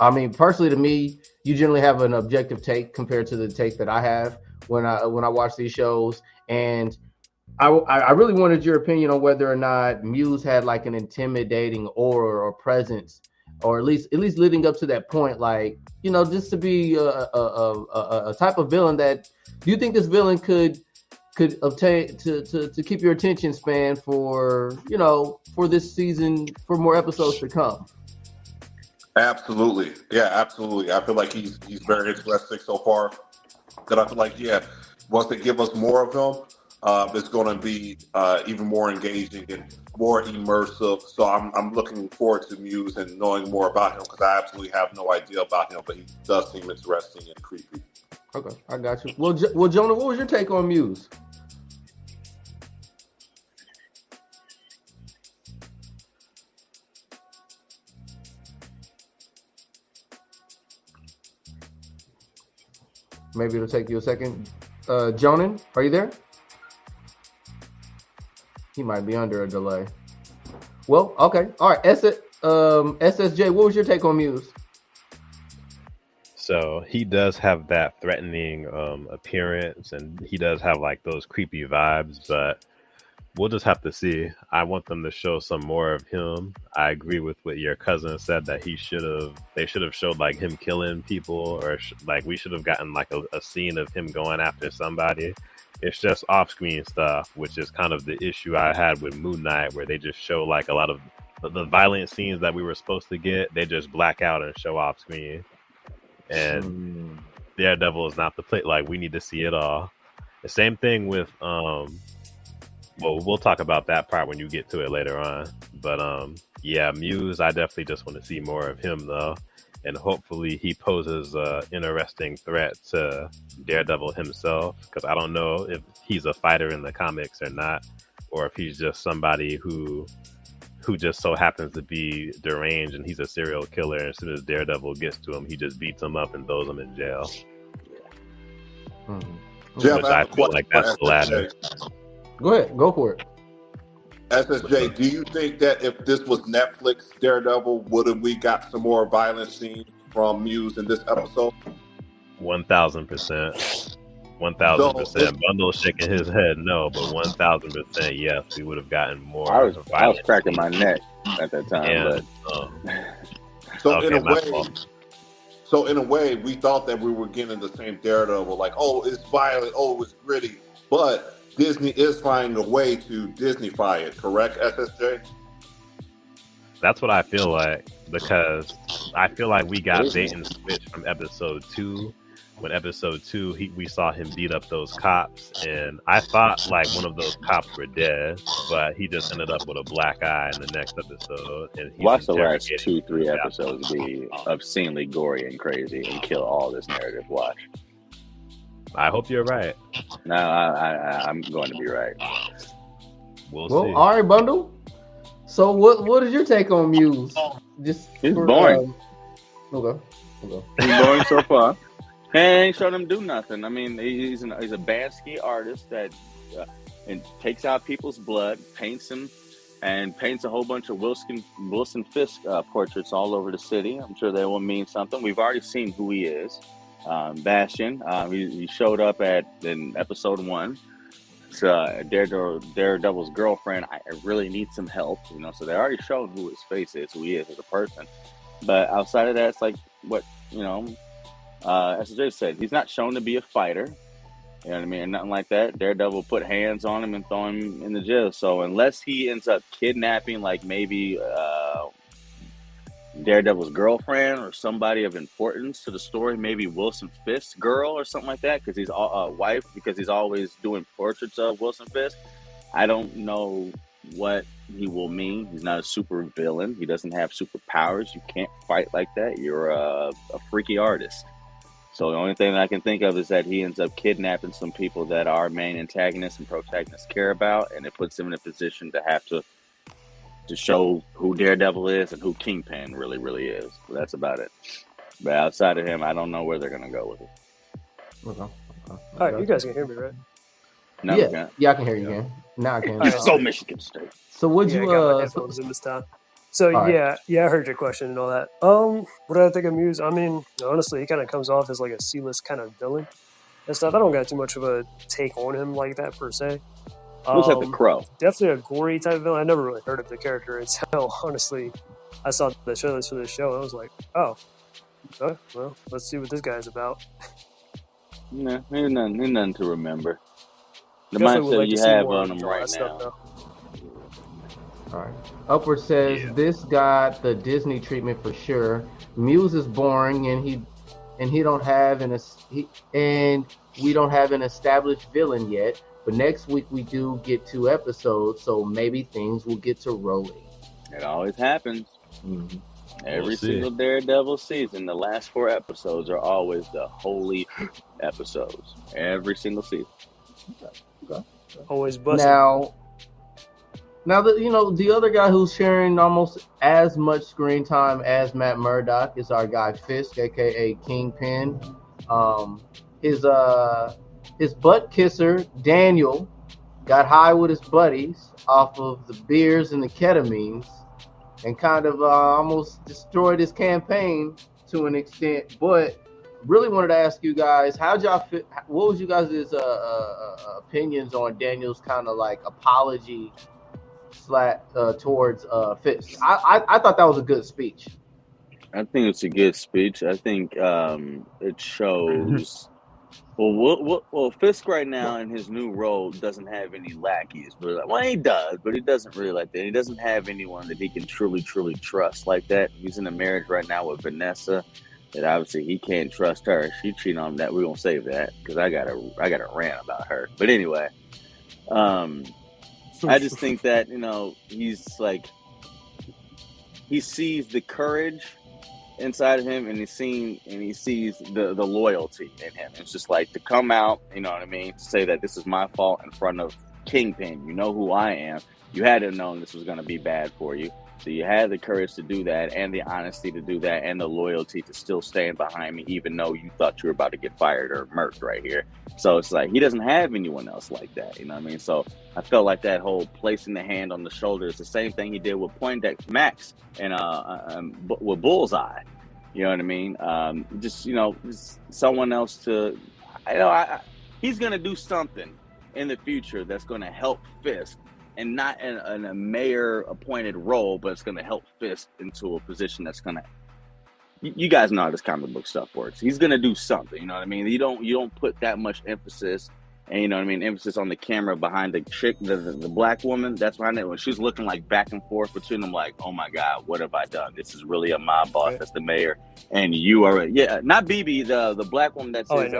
I mean, personally, to me, you generally have an objective take compared to the take that I have when I watch these shows, and I really wanted your opinion on whether or not Muse had like an intimidating aura or presence, or at least leading up to that point, like, you know, just to be a type of villain that, do you think this villain could obtain to keep your attention span for, you know, for this season, for more episodes to come? Absolutely. Yeah, absolutely. I feel like he's very interesting so far. That I feel like, yeah, once they give us more of him, it's going to be even more engaging and more immersive. So I'm looking forward to Muse and knowing more about him, because I absolutely have no idea about him, but he does seem interesting and creepy. Okay, I got you. Well, Jonah, what was your take on Muse? Maybe it'll take you a second. Jonan, are you there? He might be under a delay. Well, okay. All right. SSJ, what was your take on Muse? So he does have that threatening appearance, and he does have like those creepy vibes, but we'll just have to see. I want them to show some more of him. I agree with what your cousin said, that they should have showed like him killing people, or like we should have gotten like a scene of him going after somebody. It's just off-screen stuff, which is kind of the issue I had with Moon Knight, where they just show like a lot of the violent scenes that we were supposed to get. They just black out and show off-screen. And Daredevil is not the play. Like, we need to see it all. The same thing with well, we'll talk about that part when you get to it later on. But yeah, Muse, I definitely just want to see more of him though, and hopefully he poses a interesting threat to Daredevil himself, because I don't know if he's a fighter in the comics or not, or if he's just somebody who just so happens to be deranged and he's a serial killer, and as soon as Daredevil gets to him, he just beats him up and throws him in jail. Jeff, which I feel like that's the latter. Go ahead, go for it. SSJ, do you think that if this was Netflix Daredevil, would have we got some more violent scenes from Muse in this episode? 1,000%. 1,000%. Bundle shaking his head no, but 1,000% yes, we would have gotten more. I was cracking my neck at that time. So in a way, we thought that we were getting the same Daredevil, like, oh, it's violent, oh, it's gritty, but Disney is finding a way to Disney-fy it, correct, SSJ? That's what I feel like, because I feel like we got bait and switch from episode 2. When episode 2, we saw him beat up those cops, and I thought like one of those cops were dead, but he just ended up with a black eye in the next episode. And watch the last 2-3 episodes be obscenely gory and crazy and kill all this narrative. Watch. I hope you're right. No, I'm going to be right. We'll see. All right, Bundle. So what is your take on Muse? It's boring. Okay. He's boring so far. He ain't showing him do nothing. I mean, he's a Bansky artist that and takes out people's blood, paints them, and paints a whole bunch of Wilson Fisk portraits all over the city. I'm sure they will mean something. We've already seen who he is. Bastion. He showed up in episode 1. It's Daredevil's girlfriend. I really need some help, you know. So they already showed who his face is, who he is as a person. But outside of that, it's like what, you know. As Jay said, he's not shown to be a fighter. You know what I mean? Nothing like that. Daredevil put hands on him and throw him in the jail. So unless he ends up kidnapping, like maybe Daredevil's girlfriend or somebody of importance to the story, maybe Wilson Fisk's girl or something like that, because he's wife, because he's always doing portraits of Wilson Fisk. I don't know what he will mean. He's not a super villain. He doesn't have superpowers. You can't fight like that. You're a freaky artist. So the only thing that I can think of is that he ends up kidnapping some people that our main antagonists and protagonists care about, and it puts him in a position to have to to show who Daredevil is and who Kingpin really, really is. So that's about it. But outside of him, I don't know where they're gonna go with it. All right, you guys can hear me, right? No, yeah, I can hear you again. Now I can. Just go Michigan State. So what'd you? I got my headphones in this time. So I heard your question and all that. What did I think of Muse? I mean, honestly, he kind of comes off as like a C-list kind of villain and stuff. I don't got too much of a take on him like that per se. Looks like the Crow. Definitely a gory type of villain. I never really heard of the character until honestly, I saw the trailers for this show and I was like, oh, well, let's see what this guy's about. Nah, ain't nothing to remember. The Definitely mindset you have on him right now. All right. Upward says this got the Disney treatment for sure. Muse is boring, and we don't have an established villain yet. But next week we do get 2 episodes, so maybe things will get to rolling. It always happens. Mm-hmm. Every single Daredevil season, the last 4 episodes are always the holy episodes. Every single season. Okay. Always busting. Now the other guy who's sharing almost as much screen time as Matt Murdock is our guy Fisk, aka Kingpin. His butt kisser Daniel got high with his buddies off of the beers and the ketamines, and kind of almost destroyed his campaign to an extent. But really wanted to ask you guys, how'd y'all fit? What was you guys' opinions on Daniel's kind of like apology towards Fisk? I thought that was a good speech. I think it's a good speech. I think it shows. Well, Fisk right now in his new role doesn't have any lackeys. Well, he does, but he doesn't really like that. He doesn't have anyone that he can truly trust like that. He's in a marriage right now with Vanessa. That obviously he can't trust her. She cheating on him. That we're gonna save that because I got a rant about her. But anyway, I just think that he's like he sees the courage inside of him, and he sees the loyalty in him. It's just like to come out, you know what I mean, to say that this is my fault in front of Kingpin. You know who I am. You had to have known this was going to be bad for you. So you had the courage to do that, and the honesty to do that, and the loyalty to still stand behind me, even though you thought you were about to get fired or murked right here. So it's like he doesn't have anyone else like that. You know what I mean? So I felt like that whole placing the hand on the shoulder is the same thing he did with Poindexter Max and with Bullseye. You know what I mean? Just someone else to, he's gonna do something in the future that's gonna help Fisk. And not in a mayor-appointed role, but it's going to help Fisk into a position that's going to. You guys know how this comic book stuff works. He's going to do something. You know what I mean? You don't put that much emphasis, and you know what I mean, emphasis on the camera behind the chick, the black woman. That's behind it. When she's looking like back and forth between them, like, oh my God, what have I done? This is really a mob boss. That's the mayor, and you are not BB, the black woman that's his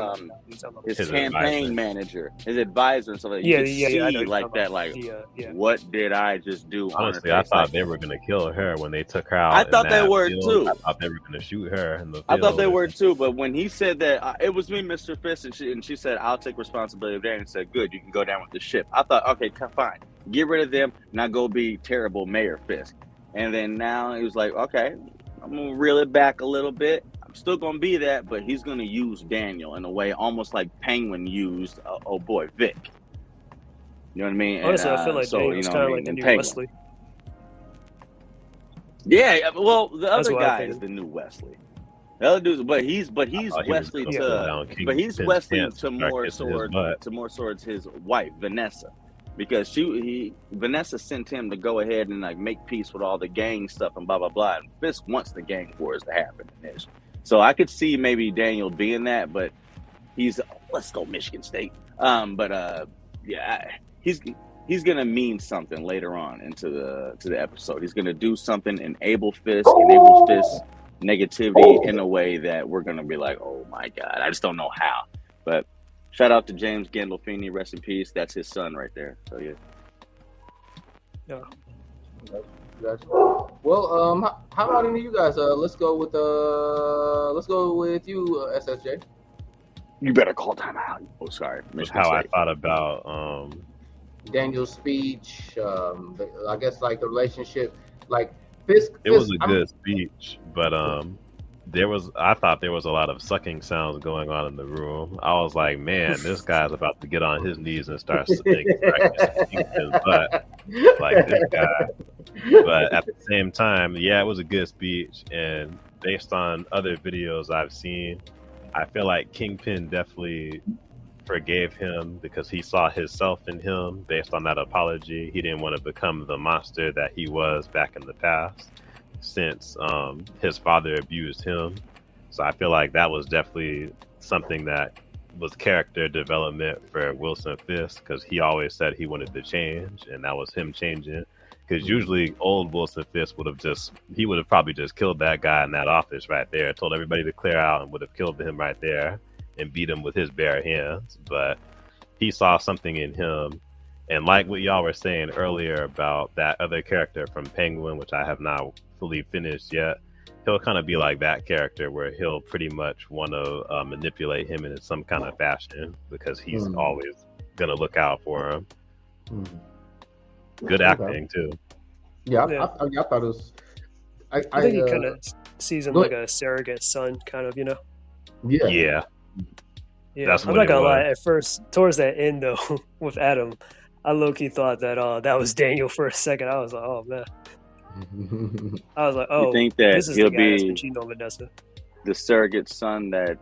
campaign advisor. Manager, his advisor, and stuff like that. What did I just do? Honestly, I thought they were gonna kill her when they took her out. I thought they were too. I thought they were gonna shoot her in the field. I thought they were too, but when he said that it was me, Mr. Fisk, and she said, "I'll take responsibility of that," and said, "Good, you can go down with the ship." I thought, okay, fine, get rid of them, not go be terrible Mayor Fisk. And then now he was like, okay, I'm gonna reel it back a little bit. I'm still gonna be that, but he's gonna use Daniel in a way almost like Penguin used Vic. You know what I mean? Honestly, I feel like Daniel's kind of like the new Wesley. Yeah, well, the other guy is the new Wesley. The other dude, but he's Wesley to more towards his wife Vanessa, because Vanessa sent him to go ahead and like make peace with all the gang stuff and blah blah blah. And Fisk wants the gang wars to happen in this, so I could see maybe Daniel being that, but let's go Michigan State. He's gonna mean something later on into the episode. He's gonna do something, enable Fisk negativity in a way that we're going to be like, oh my God, I just don't know how. But shout out to James Gandolfini, rest in peace. That's his son right there. So yeah. Gotcha. Well, how about any of you guys? Let's go with you, SSJ. You better call time out. Oh, sorry. How I thought about Daniel's speech. I guess like the relationship, like Fisk. It was a good speech, but I thought there was a lot of sucking sounds going on in the room. I was like, man, this guy's about to get on his knees and start extracting his butt like this guy. But at the same time, yeah, it was a good speech, and based on other videos I've seen, I feel like Kingpin definitely forgave him because he saw himself in him based on that apology. He didn't want to become the monster that he was back in the past since his father abused him. So I feel like that was definitely something that was character development for Wilson Fisk, because he always said he wanted to change, and that was him changing. Because usually old Wilson Fisk would have probably just killed that guy in that office right there, told everybody to clear out, and would have killed him right there and beat him with his bare hands. But he saw something in him, and like what y'all were saying earlier about that other character from Penguin, which I have not fully finished yet, he'll kind of be like that character where he'll pretty much want to manipulate him in some kind of fashion because he's always gonna look out for him. Good acting too. Yeah, I thought it was. I think he kind of sees him like a surrogate son, kind of, Yeah. That's I'm not gonna lie. At first, towards that end though, with Adam, I low-key thought that that was Daniel for a second. I was like, oh man. I was like, oh, you think that this is he'll the guy that's be been cheating on Vanessa. the surrogate son that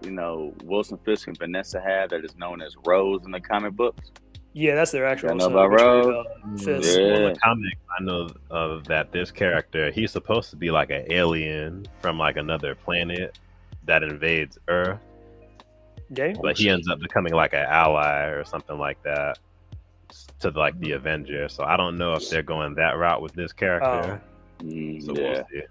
Wilson Fisk and Vanessa have, that is known as Rose in the comic books? Yeah, that's their actual know son. about Rose? Fisk. Yeah. Well, in the comics, I know of that this character, he's supposed to be like an alien from like another planet that invades Earth. Okay. But he ends up becoming like an ally or something like that to like the Avenger. So I don't know if they're going that route with this character. So we'll see.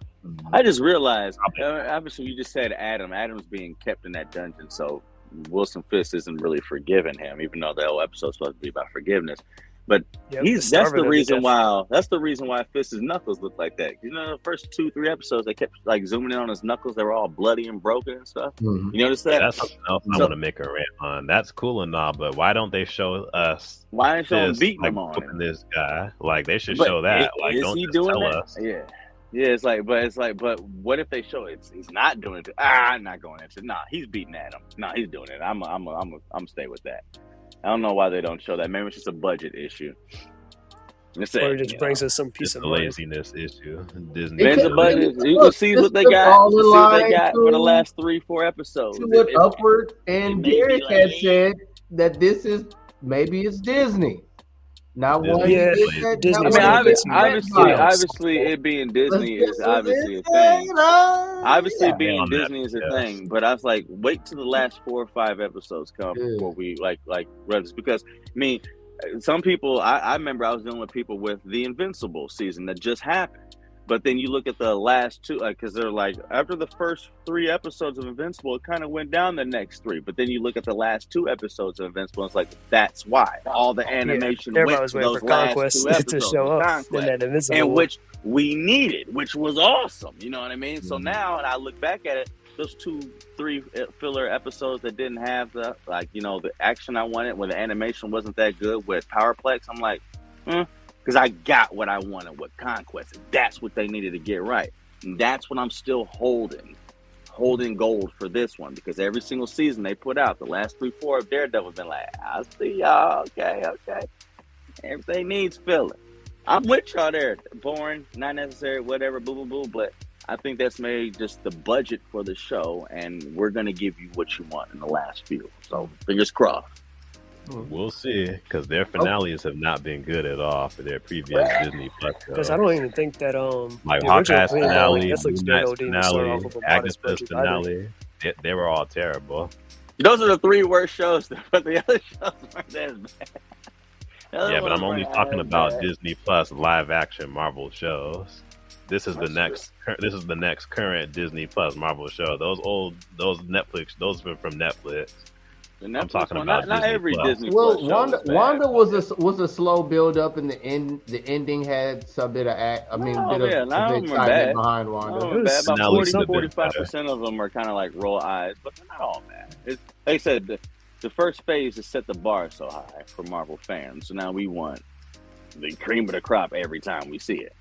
I just realized, obviously, you just said Adam's being kept in that dungeon, so Wilson Fisk isn't really forgiving him, even though the whole episode's supposed to be about forgiveness. But that's the reason why Fisk's knuckles look like that. The first 2-3 episodes, they kept like zooming in on his knuckles. They were all bloody and broken and stuff. You notice that? That's something else I want to make a rant on. That's cool and all, but why don't they show us? Why ain't showing beating like, him on him? This guy? Like they should show that. Like is don't he just doing tell that? us. Yeah. Yeah, but what if they show he's not doing it? I'm not going into. Nah, he's beating at him. Nah, he's doing it. I'm stay with that. I don't know why they don't show that. Maybe it's just a budget issue. Or it just brings us some piece of laziness issue. Disney. It's a budget. You can see what they got. For the last 3-4 episodes. To what Upward and Derek had said that this is maybe it's Disney. Not one. Disney. Obviously, it being Disney is obviously a thing. Obviously, being Disney is a thing. But I was like, wait till the last 4 or 5 episodes come before we like read this, because some people. I remember I was dealing with people with the Invincible season that just happened. But then you look at the last 2, because they're like, after the first 3 episodes of Invincible, it kind of went down the next 3. But then you look at the last 2 episodes of Invincible, it's like, that's why. All the animation went to those last 2 episodes to show up in that Invincible, and which we needed, which was awesome. You know what I mean? So now, and I look back at it, those 2-3 filler episodes that didn't have the action I wanted, when the animation wasn't that good with Powerplex, I'm like, because I got what I wanted with Conquest. That's what they needed to get right. And that's what I'm still holding gold for this one, because every single season they put out, the last 3-4 of Daredevil have been like, I see y'all, okay. Everything needs filling. I'm with y'all there. Boring, not necessary, whatever, boo, boo, boo. But I think that's made just the budget for the show, and we're going to give you what you want in the last few. So fingers crossed. We'll see, because their finales have not been good at all for their previous Disney Plus shows. Because I don't even think that like Hawkeye's finale, Moon Knight's finale, Agatha's finale, they were all terrible. Those are the 3 worst shows, but the other shows weren't as bad. Yeah, but I'm only talking about Disney Plus live action Marvel shows. This is the next current Disney Plus Marvel show. Those Netflix, those were from Netflix. I'm talking about not every Disney. Well, Wanda was a slow build up, and the ending had some bit of excitement behind Wanda. Bad. About 40-45% of them are kind of like roll eyes, but they're not all bad. They said the first phase is set the bar so high for Marvel fans, so now we want the cream of the crop every time we see it.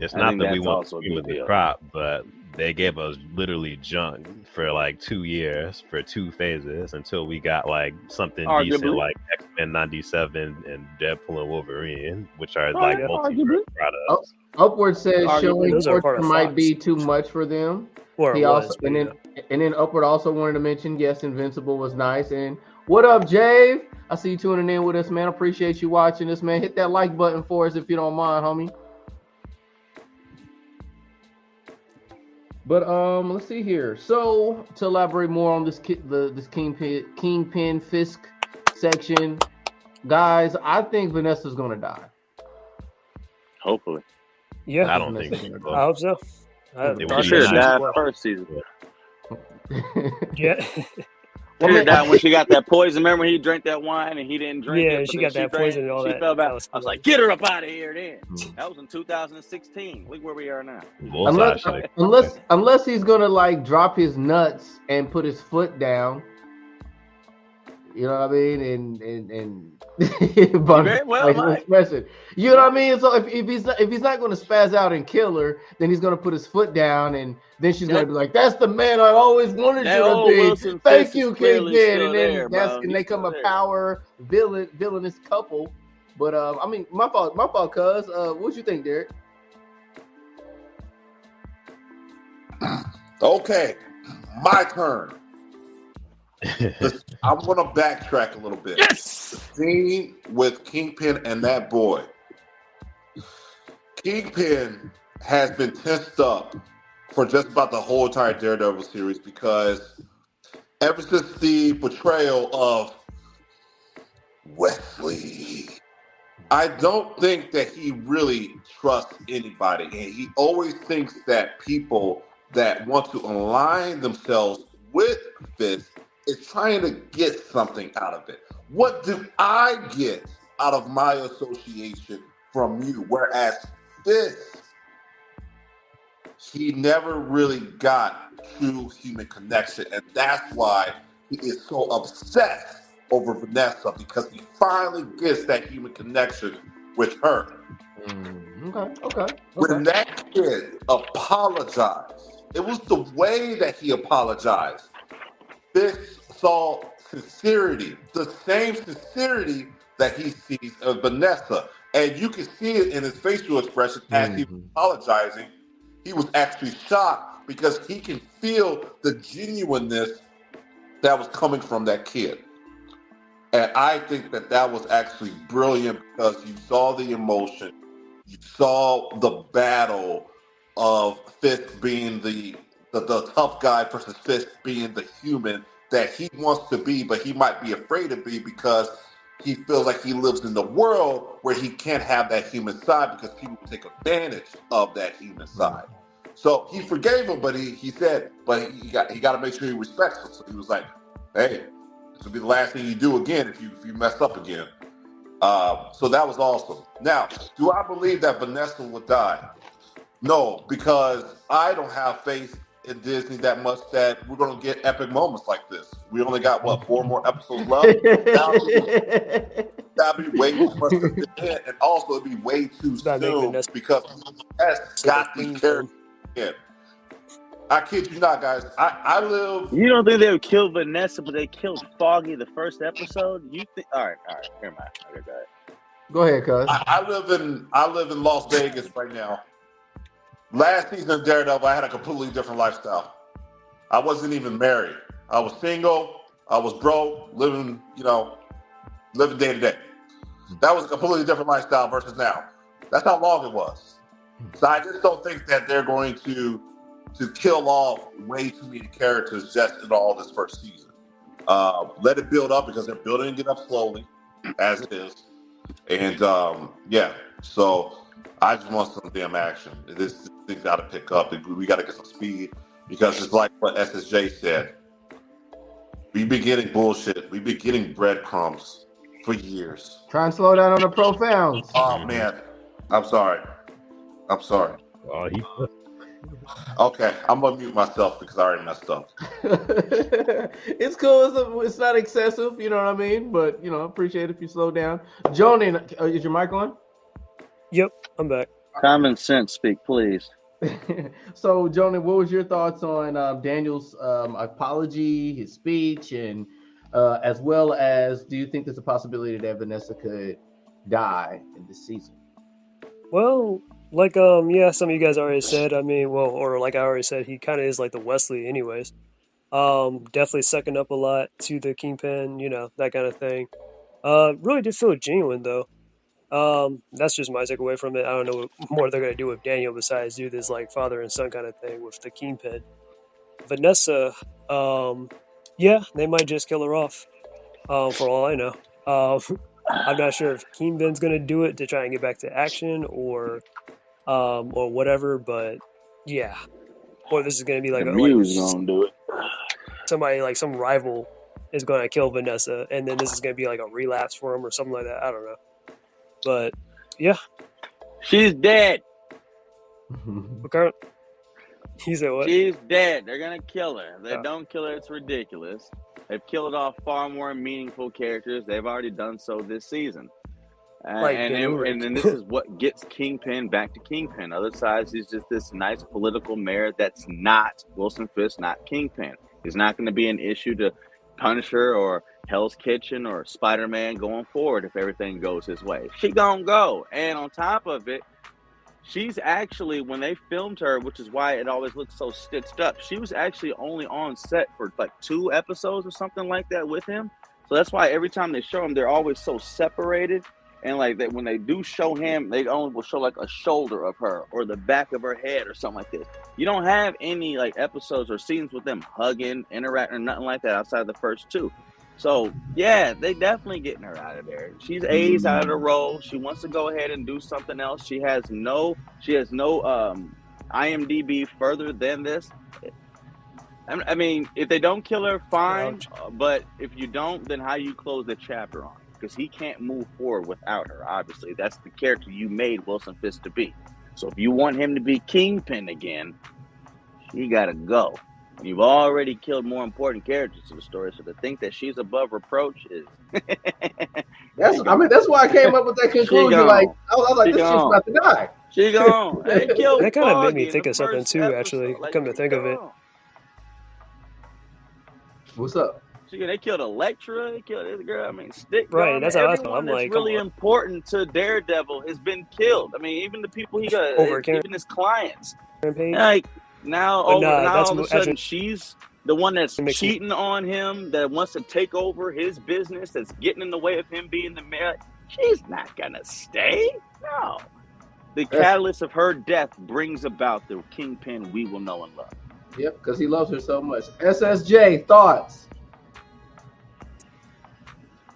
It's I not think that we that's want also a to with good the deal. crop, but they gave us literally junk for like 2 years for 2 phases until we got like something decent Arguably. like X-Men 97 and Deadpool and Wolverine, which are Oh, like yeah, multiverse arguably. products. Upward says Arguably, showing those are part Torture of might Fox. be too much for them. Or He it also was, but and then Upward also wanted to mention, yes, Invincible was nice. And what up, Jave? I see you tuning in with us, man. Appreciate you watching this, man. Hit that like button for us if you don't mind, homie. But let's see here. So to elaborate more on this this Kingpin Fisk section, guys, I think Vanessa's gonna die. Hopefully. yeah, I don't think Vanessa's she gonna I will. hope so. I It She would should have nice. died well. first season. Yeah, She should have died when she got that poison. Remember when he drank that wine and he didn't drink it? yeah, but she then got that drank, poison and all she that. fell back. That was I was cool. like, get her up out of here then. That was in 2016. Look where we are now. Bullseye should have. unless he's gonna like drop his nuts and put his foot down. You know what I mean? And very well might. expression. You know what I mean? So if he's not going to spaz out and kill her, then he's going to put his foot down, and then she's going to be like, "That's the man I always wanted That you to old be." Wilson Thank Fisk you, is clearly Kingpin. still And then there, that's bro. and He's they come still a there. power villainous couple. But I mean, my fault, cuz. What you think, Derek? Okay, my turn. I'm going to backtrack a little bit. Yes. The scene with Kingpin and that boy. Kingpin has been tensed up for just about the whole entire Daredevil series because ever since the betrayal of Wesley, I don't think that he really trusts anybody. And he always thinks that people that want to align themselves with Fisk is trying to get something out of it. What do I get out of my association from you? Whereas Fisk, he never really got true human connection. And that's why he is so obsessed over Vanessa, because he finally gets that human connection with her. Okay. When that kid apologized, it was the way that he apologized. Fisk saw sincerity, the same sincerity that he sees of Vanessa. And you can see it in his facial expression as he was apologizing. He was actually shocked because he can feel the genuineness that was coming from that kid. And I think that that was actually brilliant because you saw the emotion, you saw the battle of Fisk being the tough guy versus Fisk being the human that he wants to be, but he might be afraid to be because he feels like he lives in the world where he can't have that human side because people will take advantage of that human side. So he forgave him, but he said, but he got to make sure he respects him. So he was like, hey, this will be the last thing you do again if you mess up again. So that was awesome. Now, do I believe that Vanessa will die? No, because I don't have faith in Disney that much that we're going to get epic moments like this. We only got, 4 more episodes left? That'd be way too much to fit in, and also it'd be way too soon because that's got these characters in. I kid you not, guys. I live. You don't think they would kill Vanessa, but they killed Foggy the first episode? You think? All right. Never mind. Okay, go ahead. Go ahead, cuz. I live in Las Vegas right now. Last season of Daredevil, I had a completely different lifestyle. I wasn't even married. I was single. I was broke, living day to day. That was a completely different lifestyle versus now. That's how long it was. So I just don't think that they're going to kill off way too many characters just in all this first season. Let it build up because they're building it up slowly, as it is. And so I just want some damn action. This thing's got to pick up. We got to get some speed because it's like what SSJ said. We've been getting bullshit. We've been getting breadcrumbs for years. Try and slow down on the profounds. Oh, man. I'm sorry. Oh, Okay, I'm going to mute myself because I already messed up. It's cool. It's not excessive, you know what I mean? But, appreciate it if you slow down. Jonan, is your mic on? Yep, I'm back. Common sense, speak, please. So, Jonah, what was your thoughts on Daniel's apology, his speech, and as well as, do you think there's a possibility that Vanessa could die in this season? Well, like yeah, some of you guys already said. I mean, well, or like I already said, he kind of is like the Wesley, anyways. Definitely sucking up a lot to the Kingpin, that kind of thing. Really did feel genuine though. That's just my takeaway from it. I don't know what more they're gonna do with Daniel besides do this like father and son kind of thing with the Kingpin. Vanessa, yeah, they might just kill her off. For all I know. I'm not sure if Kingpin's gonna do it to try and get back to action or whatever, but yeah. Or this is gonna be The like Muse gonna do it. somebody like some rival is gonna kill Vanessa, and then this is gonna be like a relapse for him or something like that. I don't know, but yeah. She's dead. Okay. He said what? She's dead. They're gonna kill her. If they Oh. don't kill her, it's ridiculous. They've killed off far more meaningful characters. They've already done so this season. Like And Ulrich. then this is what gets Kingpin back to Kingpin. Other sides, he's just this nice political mayor that's not Wilson Fisk, not Kingpin. He's not going to be an issue to Punisher or Hell's Kitchen or Spider-Man going forward if everything goes his way. She gonna go. And on top of it, she's actually, when they filmed her, which is why it always looks so stitched up, she was actually only on set for like 2 episodes or something like that with him. So that's why every time they show him, they're always so separated. And like that, when they do show him, they only will show like a shoulder of her or the back of her head or something like this. You don't have any like episodes or scenes with them hugging, interacting, or nothing like that outside the first 2. So yeah, they definitely getting her out of there. She's aged out of the role. She wants to go ahead and do something else. She has no IMDb further than this. I mean, if they don't kill her, fine. But if you don't, then how you close the chapter on? Because he can't move forward without her, obviously. That's the character you made Wilson Fisk to be. So if you want him to be Kingpin again, he got to go. And you've already killed more important characters to the story, so to think that she's above reproach is... That's why I came up with that conclusion. Like, I was like, this shit's about to die. She gone. They killed That kind of made me Foggy think in of the something first too, episode. actually, Like, come to think of it. What's up? They killed Elektra. They killed this girl. I mean, Stick. Right, Gun, that's how I felt. everyone I'm that's like, really come on. important to Daredevil has been killed. I mean, even the people he got, Over even his clients. campaign. Like now, But nah, now that's all of a sudden actually she's the one that's makes me- cheating on him, that wants to take over his business, that's getting in the way of him being the mayor. She's not gonna stay. No. The catalyst of her death brings about the Kingpin we will know and love. Yep, because he loves her so much. SSJ, thoughts?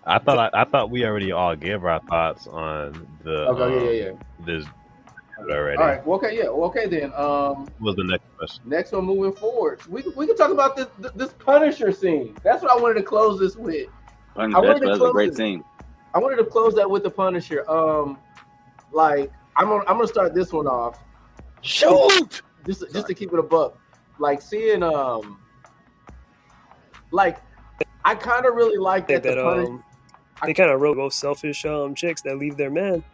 I thought we already all gave our thoughts on the this already. All right. Well, okay. Yeah. Well, okay then. What was the next question? Next one, moving forward, we can talk about this Punisher scene. That's what I wanted to close this with. That's a great scene. I wanted to close that with the Punisher. Like I'm gonna start this one off. Shoot! Just to keep it a buck. Like seeing like I kind of really like that the Punisher. They kind of wrote both selfish chicks that leave their man,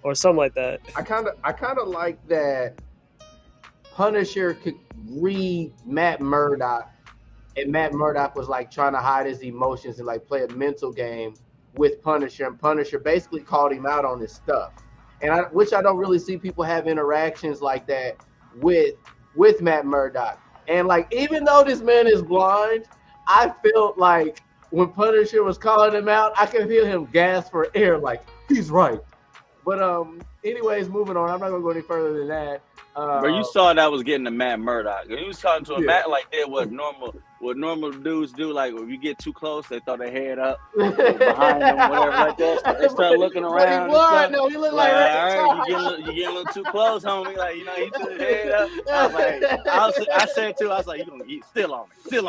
or something like that. I kind of like that Punisher could read Matt Murdock, and Matt Murdock was like trying to hide his emotions and like play a mental game with Punisher, and Punisher basically called him out on his stuff. And which I don't really see people have interactions like that with Matt Murdock. And like, even though this man is blind, I felt like when Punisher was calling him out, I could feel him gasp for air, like he's right. But anyways, moving on. I'm not gonna go any further than that. But you saw that was getting to Matt Murdock. He was talking to a Matt like that. What normal dudes do, like if you get too close, they throw their head up behind them, whatever like that. They start looking around. No, he looked like all right, you get a little too close, homie. Like, you know, he threw his head up. I said too. I was like, you gonna eat still on me.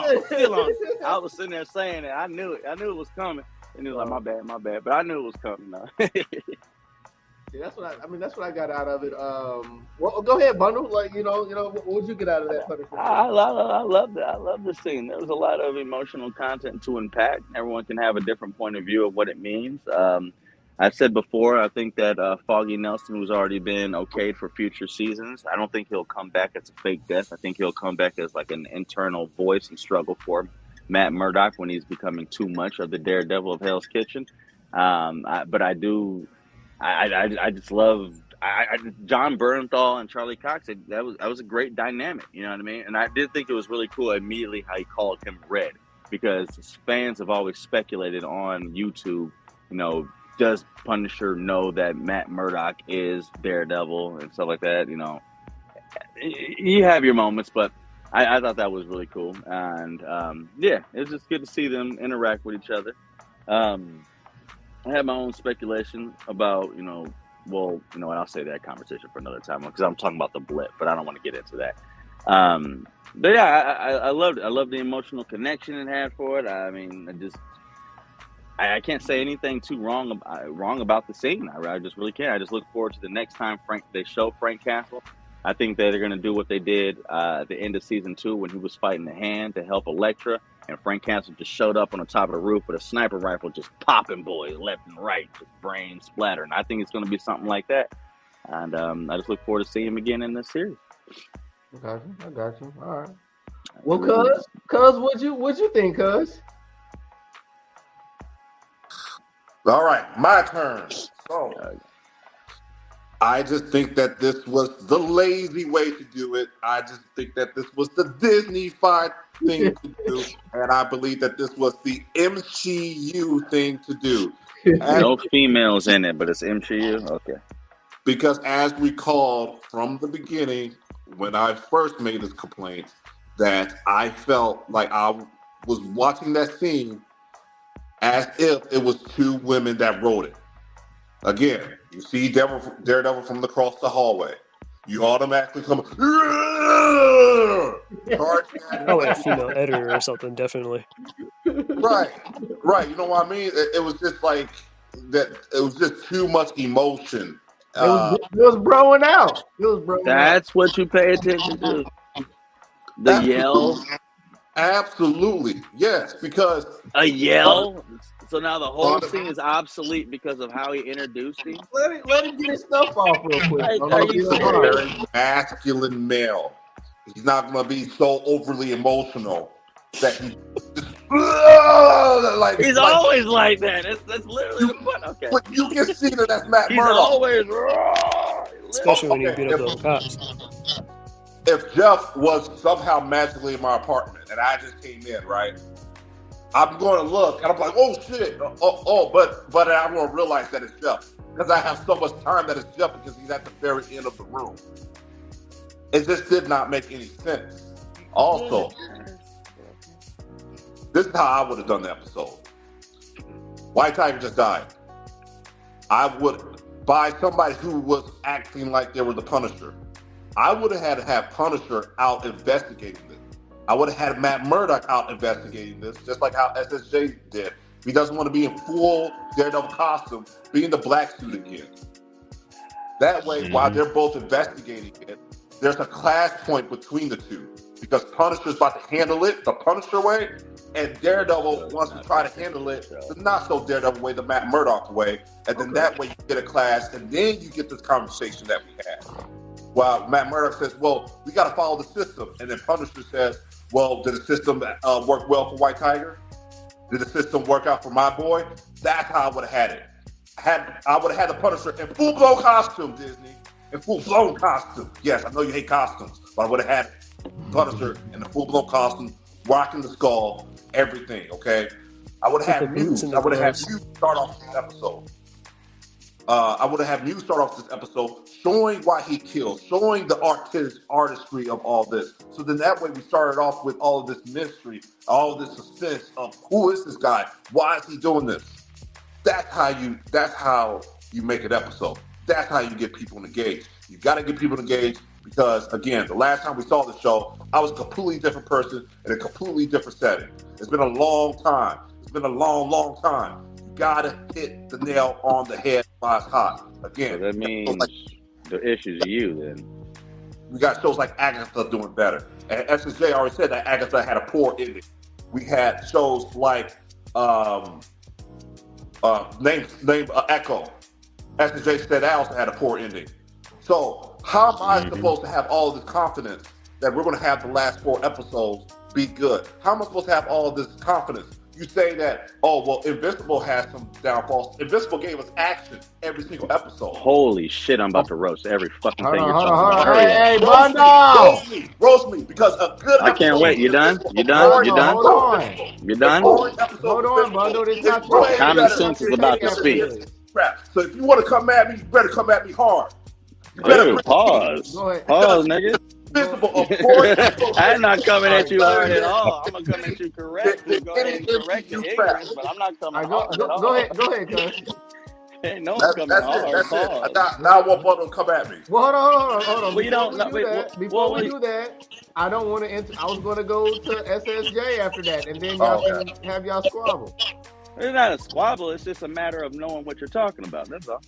I was sitting there saying that. I knew it was coming, and he was like, my bad. But I knew it was coming. Though. Yeah, that's what I got out of it. Well, go ahead, Bundle. Like, you know, what would you get out of that Punisher? I loved it. I love the scene. There was a lot of emotional content to unpack. Everyone can have a different point of view of what it means. I've said before, I think that Foggy Nelson, who's already been okayed for future seasons, I don't think he'll come back as a fake death. I think he'll come back as like an internal voice and struggle for Matt Murdock when he's becoming too much of the Daredevil of Hell's Kitchen. But I do, I just love John Bernthal and Charlie Cox. That was a great dynamic. You know what I mean? And I did think it was really cool immediately how he called him Red, because fans have always speculated on YouTube, you know, does Punisher know that Matt Murdock is Daredevil and stuff like that? You know, you have your moments, but I thought that was really cool. And yeah, it was just good to see them interact with each other. I had my own speculation about, well, you know what, I'll say that conversation for another time because I'm talking about the blip, but I don't want to get into that. But yeah, I loved it. I loved the emotional connection it had for it. I mean, I can't say anything too wrong about the scene. I just really can't. I just look forward to the next time they show Frank Castle. I think that they're going to do what they did at the end of season 2 when he was fighting the Hand to help Elektra, and Frank Castle just showed up on the top of the roof with a sniper rifle, just popping boys left and right, just brain splattering. I think it's going to be something like that, and I just look forward to seeing him again in this series. I got you. All right. Well, cuz, what'd you think, cuz? All right, my turn. So, I just think that this was the lazy way to do it. I just think that this was the Disney-fied thing to do, and I believe that this was the MCU thing to do. No females in it, but it's MCU? Okay. Because as recalled from the beginning, when I first made this complaint, that I felt like I was watching that scene as if it was 2 women that wrote it. Again, you see Daredevil from across the hallway. You automatically come, Probably a female editor or something, definitely. Right. You know what I mean? It was just like that. It was just too much emotion. It was broing out. That's what you pay attention to. The yell. Absolutely, yes. Because a yell. So now the whole scene is obsolete because of how he introduced him. Let him get his stuff off real quick. He's a very masculine male. He's not going to be so overly emotional that he he's always like that. That's literally the point. Okay. But you can see that that's Matt He's Murdock. Always especially when you beat up those cops. If Jeff was somehow magically in my apartment and I just came in, right? I'm going to look and I'm like, oh shit, but I'm going to realize that it's Jeff because I have so much time that it's Jeff because he's at the very end of the room. It just did not make any sense. Also, this is how I would have done the episode. White Tiger just died. I would, by somebody who was acting like they were the Punisher, I would have had to have Punisher out investigating this. I would have had Matt Murdock out investigating this, just like how SSJ did. He doesn't want to be in full Daredevil costume, be in the black suit again. That way, while they're both investigating it, there's a clash point between the two. Because Punisher's about to handle it the Punisher way, and Daredevil wants to try to handle it the not so Daredevil way, the Matt Murdock way. And then that way you get a clash, and then you get this conversation that we had. Well, Matt Murdock says, well, we got to follow the system. And then Punisher says, well, did the system work well for White Tiger? Did the system work out for my boy? That's how I would have had it. I would have had the Punisher in full-blown costume, Disney. In full-blown costume. Yes, I know you hate costumes, but I would have had Punisher in the full-blown costume, rocking the skull, everything, okay? I would have had Muse. I would have had Muse start off this episode. Showing why he killed, showing the artistry of all this. So then that way we started off with all of this mystery, all of this suspense of who is this guy? Why is he doing this? That's how you make an episode. That's how you get people engaged. You got to get people engaged because, again, the last time we saw the show, I was a completely different person in a completely different setting. It's been a long time. It's been a long, long time. You got to hit the nail on the head while it's hot. Again, so that means the issue's you then. We got shows like Agatha doing better. And SSJ already said that Agatha had a poor ending. We had shows like Name Echo. SJ said that also had a poor ending. So how am I supposed to have all of this confidence that we're going to have the last 4 episodes be good? How am I supposed to have all of this confidence? You say that, oh, well, Invincible has some downfalls. Invincible gave us action every single episode. Holy shit, I'm about to roast every fucking thing you're Hold talking on. about. Hey, Bondo! Roast me, because a good I can't wait. You done? You done? You done? Hold on. You done? Hold on, Bondo. This is not your take. Common sense is about to speak. Crap. So if you want to come at me, you better come at me hard. Ew, pause. Pause, nigga. I'm not coming at you hard at all. I'm gonna come at you correctly. Go ahead and correct the ignorance, but I'm not coming hard at all. Go ahead, cuz. Ain't no one coming hard. That's it. Now I want Bondo to come at me. Well, hold on. Well, you don't. Before we do that, I don't want to enter. I was going to go to SSJ after that, and then y'all can have y'all squabble. It's not a squabble. It's just a matter of knowing what you're talking about. That's all.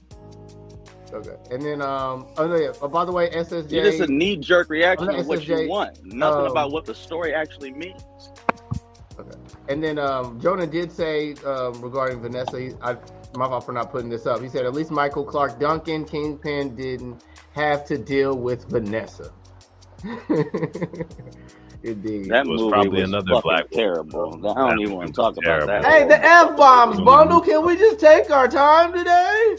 Okay. And then, by the way, SSJ. You're just a knee-jerk reaction of what you want. Nothing about what the story actually means. Okay. And then Jonah did say regarding Vanessa, my fault for not putting this up. He said at least Michael Clark Duncan, Kingpin, didn't have to deal with Vanessa. Indeed. That was movie probably was another black terrible. I don't even want to talk about that. Hey, the F-bombs, Bundle. Can we just take our time today?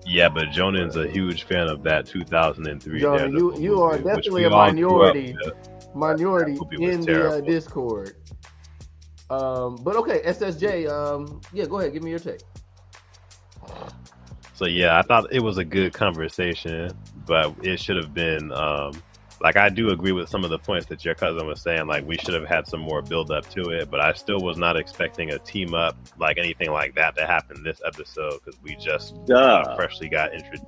Yeah, but Jonan's a huge fan of that 2003 Daredevil you are movie, definitely a minority in the terrible. Discord. But okay, SSJ, yeah, go ahead, give me your take. So yeah, I thought it was a good conversation, but it should have been like, I do agree with some of the points that your cousin was saying. Like, we should have had some more build up to it, but I still was not expecting a team up, like anything like that, to happen this episode, because we just freshly got introduced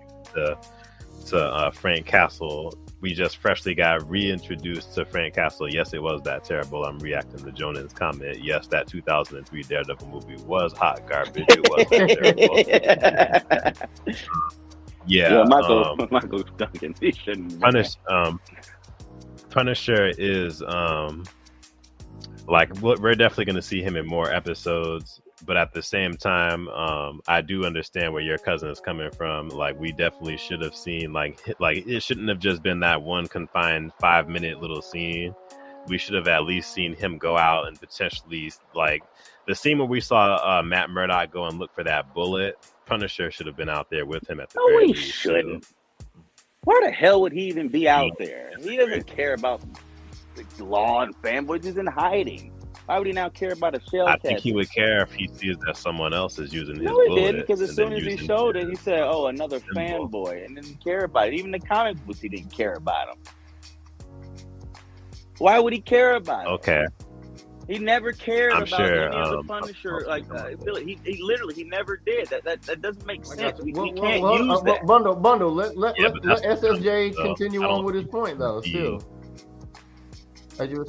to Frank Castle. We just freshly got reintroduced to Frank Castle. Yes, it was that terrible. I'm reacting to Jonan's comment. Yes, that 2003 Daredevil movie was hot garbage. It was that terrible. Yeah, Michael Duncan. He shouldn't. Punisher is like, we're definitely going to see him in more episodes, but at the same time, I do understand where your cousin is coming from. Like, we definitely should have seen like it shouldn't have just been that one confined 5-minute little scene. We should have at least seen him go out and potentially, like, the scene where we saw Matt Murdock go and look for that bullet. Punisher should have been out there with him at the very least. No, he shouldn't. Why the hell would he even be out there? He doesn't care about the law and fanboys. He's in hiding. Why would he now care about a shell? I think he would care if he sees that someone else is using his bullet. No, he didn't, because as soon as he showed it, he said, "Oh, another fanboy," and didn't care about it. Even the comic books, he didn't care about him. Why would he care about it? Okay. He never cared I'm about sure, any of the Punisher. He literally never did. That doesn't make sense. We can't use that. Bundle. Let SSJ continue on with his point though. Still, as you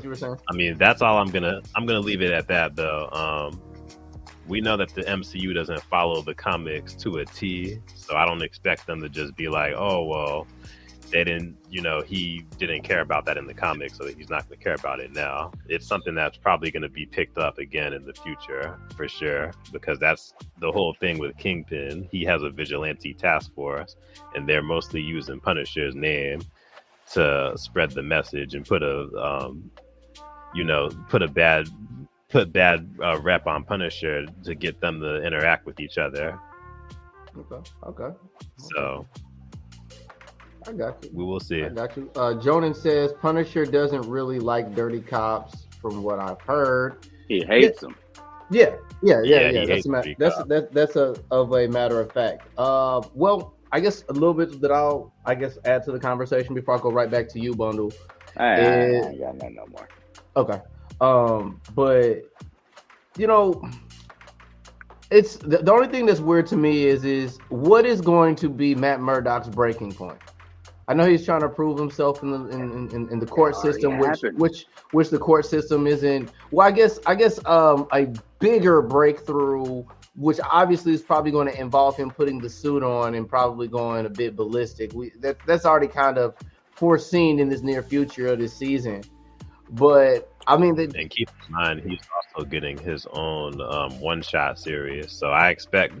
were saying. I mean, that's all I'm gonna leave it at that though. We know that the MCU doesn't follow the comics to a T, so I don't expect them to just be like, oh well, they didn't, he didn't care about that in the comics, so he's not going to care about it now. It's something that's probably going to be picked up again in the future, for sure, because that's the whole thing with Kingpin. He has a vigilante task force, and they're mostly using Punisher's name to spread the message and put bad rep on Punisher to get them to interact with each other. Okay. So I got you. We will see. I got you. Jonan says Punisher doesn't really like dirty cops, from what I've heard. He hates them. Yeah. That's of a matter of fact. Well, I guess a little bit that I'll add to the conversation before I go right back to you, Bundle. I ain't got nothing no more. Okay. But it's the only thing that's weird to me is what is going to be Matt Murdock's breaking point. I know he's trying to prove himself in the court system, which the court system isn't. Well, I guess a bigger breakthrough, which obviously is probably going to involve him putting the suit on and probably going a bit ballistic. That's already kind of foreseen in this near future of this season. But I mean, And keep in mind, he's also getting his own one-shot series. So I expect,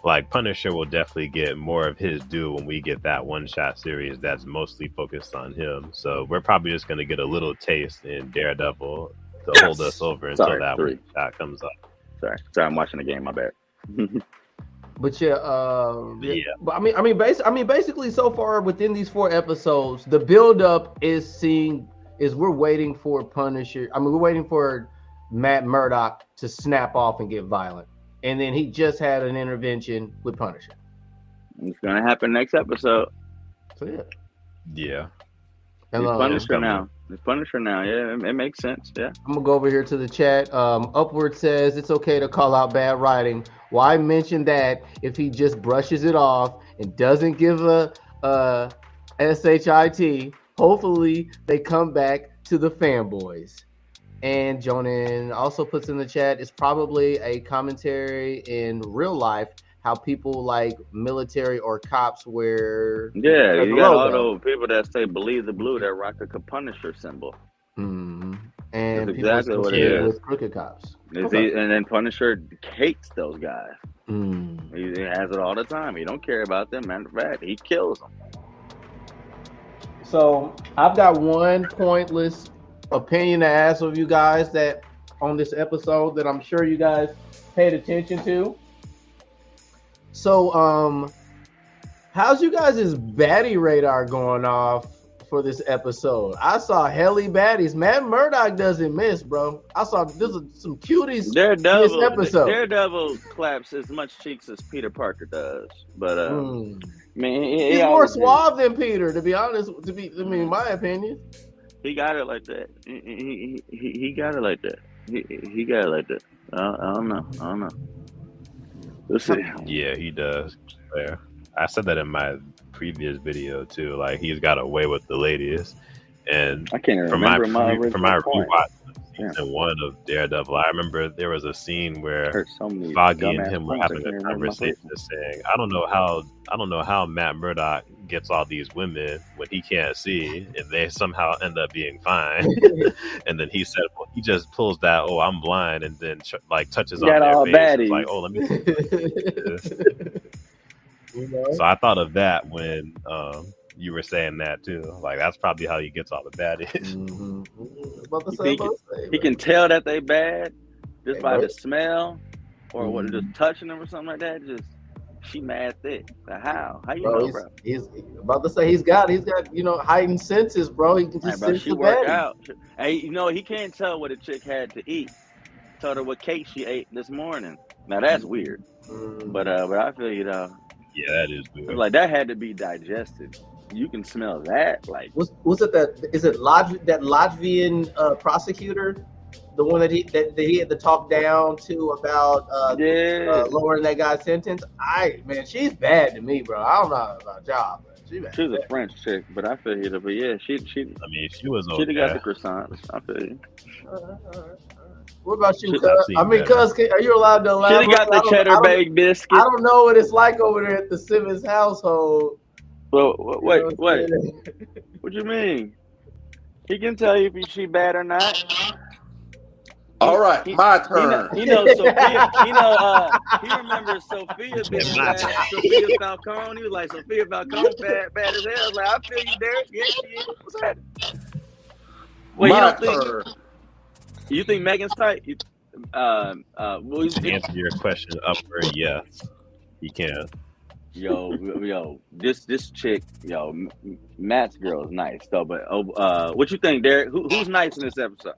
like, Punisher will definitely get more of his due when we get that one-shot series that's mostly focused on him. So we're probably just going to get a little taste in Daredevil to hold us over until that one-shot comes up. Sorry, I'm watching the game. My bad. But yeah. But I mean, basically, so far within these 4 episodes, the build-up is we're waiting for Punisher. I mean, we're waiting for Matt Murdock to snap off and get violent, and then he just had an intervention with Punisher. It's gonna happen next episode. So yeah. Yeah. It's Punisher now. It's Punisher now. Yeah, it makes sense. Yeah. I'm gonna go over here to the chat. Upward says it's okay to call out bad writing. Why mention that if he just brushes it off and doesn't give a shit? Hopefully they come back to the fanboys. And Jonan also puts in the chat, it's probably a commentary in real life how people like military or cops wear. Yeah, you got all those people that say "Believe the Blue" that rock a Punisher symbol. Mm-hmm. And that's exactly what it is with crooked cops. Okay. And then Punisher hates those guys. Mm. He has it all the time. He don't care about them. Matter of fact, he kills them. So I've got one pointless opinion to ask of you guys that on this episode that I'm sure you guys paid attention to. So how's you guys' baddie radar going off for this episode? I saw helly baddies. Matt Murdock doesn't miss, bro. I saw there's some cuties Daredevil, this episode. Daredevil claps as much cheeks as Peter Parker does, but I mean, he's more suave than Peter, to be honest. In my opinion, he got it like that. He got it like that. He got it like that. I don't know. Let's see. Yeah, he does. Yeah. I said that in my previous video too. Like, he's got away with the ladies, and I can't remember my rewatch season 1 of Daredevil, I remember there was a scene where Foggy and him were having a conversation, saying, "I don't know how Matt Murdock gets all these women when he can't see, and they somehow end up being fine." And then he said, "Well, he just pulls that, oh, I'm blind," and then touches on their face. It's like, oh, let me see this. You know? So I thought of that when you were saying that too. Like, that's probably how he gets all the baddies. Mm-hmm. He can tell that they bad just by the smell or what, just touching them or something like that. Just she mad thick. Like, how you know, bro? He's about to say he's got heightened senses, bro. He can just sense the work out. Hey, he can't tell what a chick had to eat. Told her what cake she ate this morning. Now that's weird. But I feel yeah, that is weird. Like, that had to be digested. You can smell that. Like, was it that Latvian prosecutor, the one that he had to talk down to about lowering that guy's sentence? She's bad to me, bro. I don't know about y'all, but she's a French chick, but I feel you. But yeah, she. I mean, she was. She got the croissants. I feel you. What about you, cuz? Are you allowed to elaborate? She got the cheddar baked biscuit. I don't know what it's like over there at the Simmons household. Well, wait. What you mean? He can tell you if she bad or not. All right, my turn. Sophia. He remembers Sophia being bad. Sophia Falcone. He was like, Sophia Falcone bad as hell. I was like, I feel you, Derek. Yeah, she is. What's happening? Wait, my turn. You think Megan's tight? To answer your question, upward, yes, he can. Yo, this chick, Matt's girl is nice though. But what you think, Derek? Who's nice in this episode?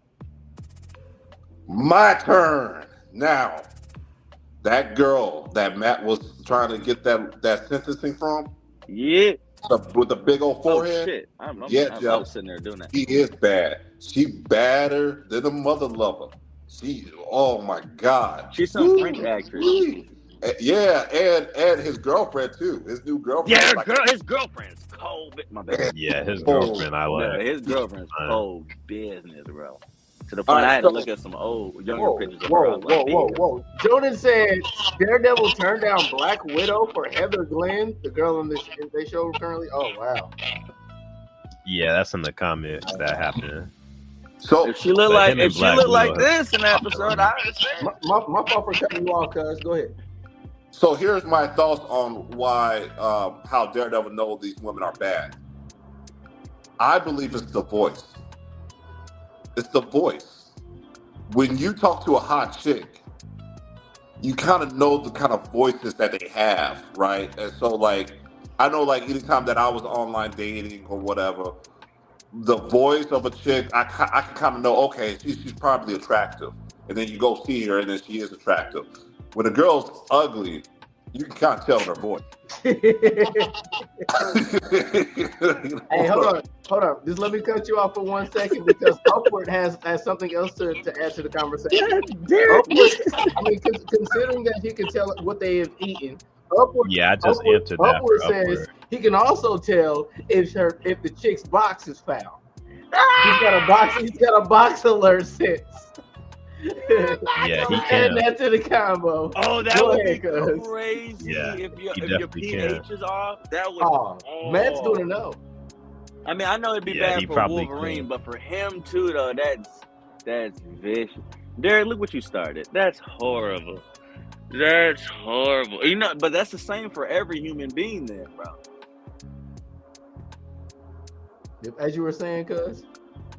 My turn now. That girl that Matt was trying to get that sentencing from. Yeah. With the big old forehead. Oh, shit. I'm sitting there doing that. She is bad. She badder than a mother lover. Oh my God. She's some French actress. Yeah, and his girlfriend too. His new girlfriend. Yeah, his girlfriend's cold. My bad. Yeah, his girlfriend. I like. His girlfriend's cold business, bro. To the point I had to look at some younger pictures of her. Whoa. Jordan said Daredevil turned down Black Widow for Heather Glenn, the girl in they show currently. Oh, wow. Yeah, that's in the comics that happened. So If she look But like him and if she Black look like Widow- this in the episode, I understand. My fault for cutting you off, cuz. Go ahead. So here's my thoughts on why, how Daredevil knows these women are bad. I believe it's the voice. It's the voice. When you talk to a hot chick, you kind of know the kind of voices that they have, right? And so, like, I know, like, anytime that I was online dating or whatever, the voice of a chick, I can kind of know, okay, she's probably attractive. And then you go see her, and then she is attractive. When a girl's ugly, you can kind of tell in her voice. Hey, hold on. Just let me cut you off for 1 second because Upward has something else to add to the conversation. Upward, I mean, considering that he can tell what they have eaten, Upward, Yeah, I just answered that. Upward for says Upward. he can also tell if the chick's box is found. He's got a box alert sense. Yeah, he Add can. that to the combo. Oh, that Go would ahead, be cuz. crazy Yeah, if your definitely pH is off. That would. Oh, Matt's gonna know. I mean, I know it'd be Yeah, he bad for probably Wolverine, could. but for him too, though, that's vicious. Derek, look what you started. That's horrible. That's horrible. You know, but that's the same for every human being, then, bro. As you were saying, cuz.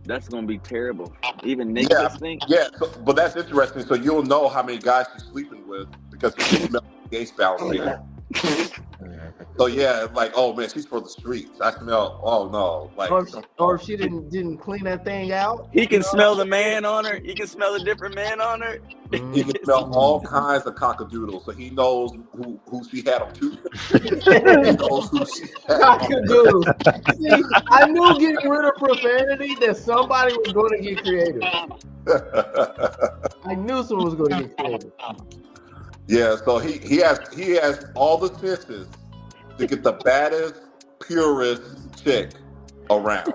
That's gonna be terrible. Even niggas Yeah, think. yeah, but that's interesting. So you'll know how many guys she's sleeping with because you can smell the pH balance. So yeah, like, oh man, she's for the streets. I smell. Oh no, like, Or if she didn't clean that thing out. He can smell the man on her. He can smell a different man on her. he can smell all kinds of cockadoodles. So he knows who she had them to. He knows who she had. Cockadoodle. See, I knew getting rid of profanity that somebody was going to get creative. I knew someone was going to get creative. Yeah, so he has all the senses to get the baddest, purest chick around.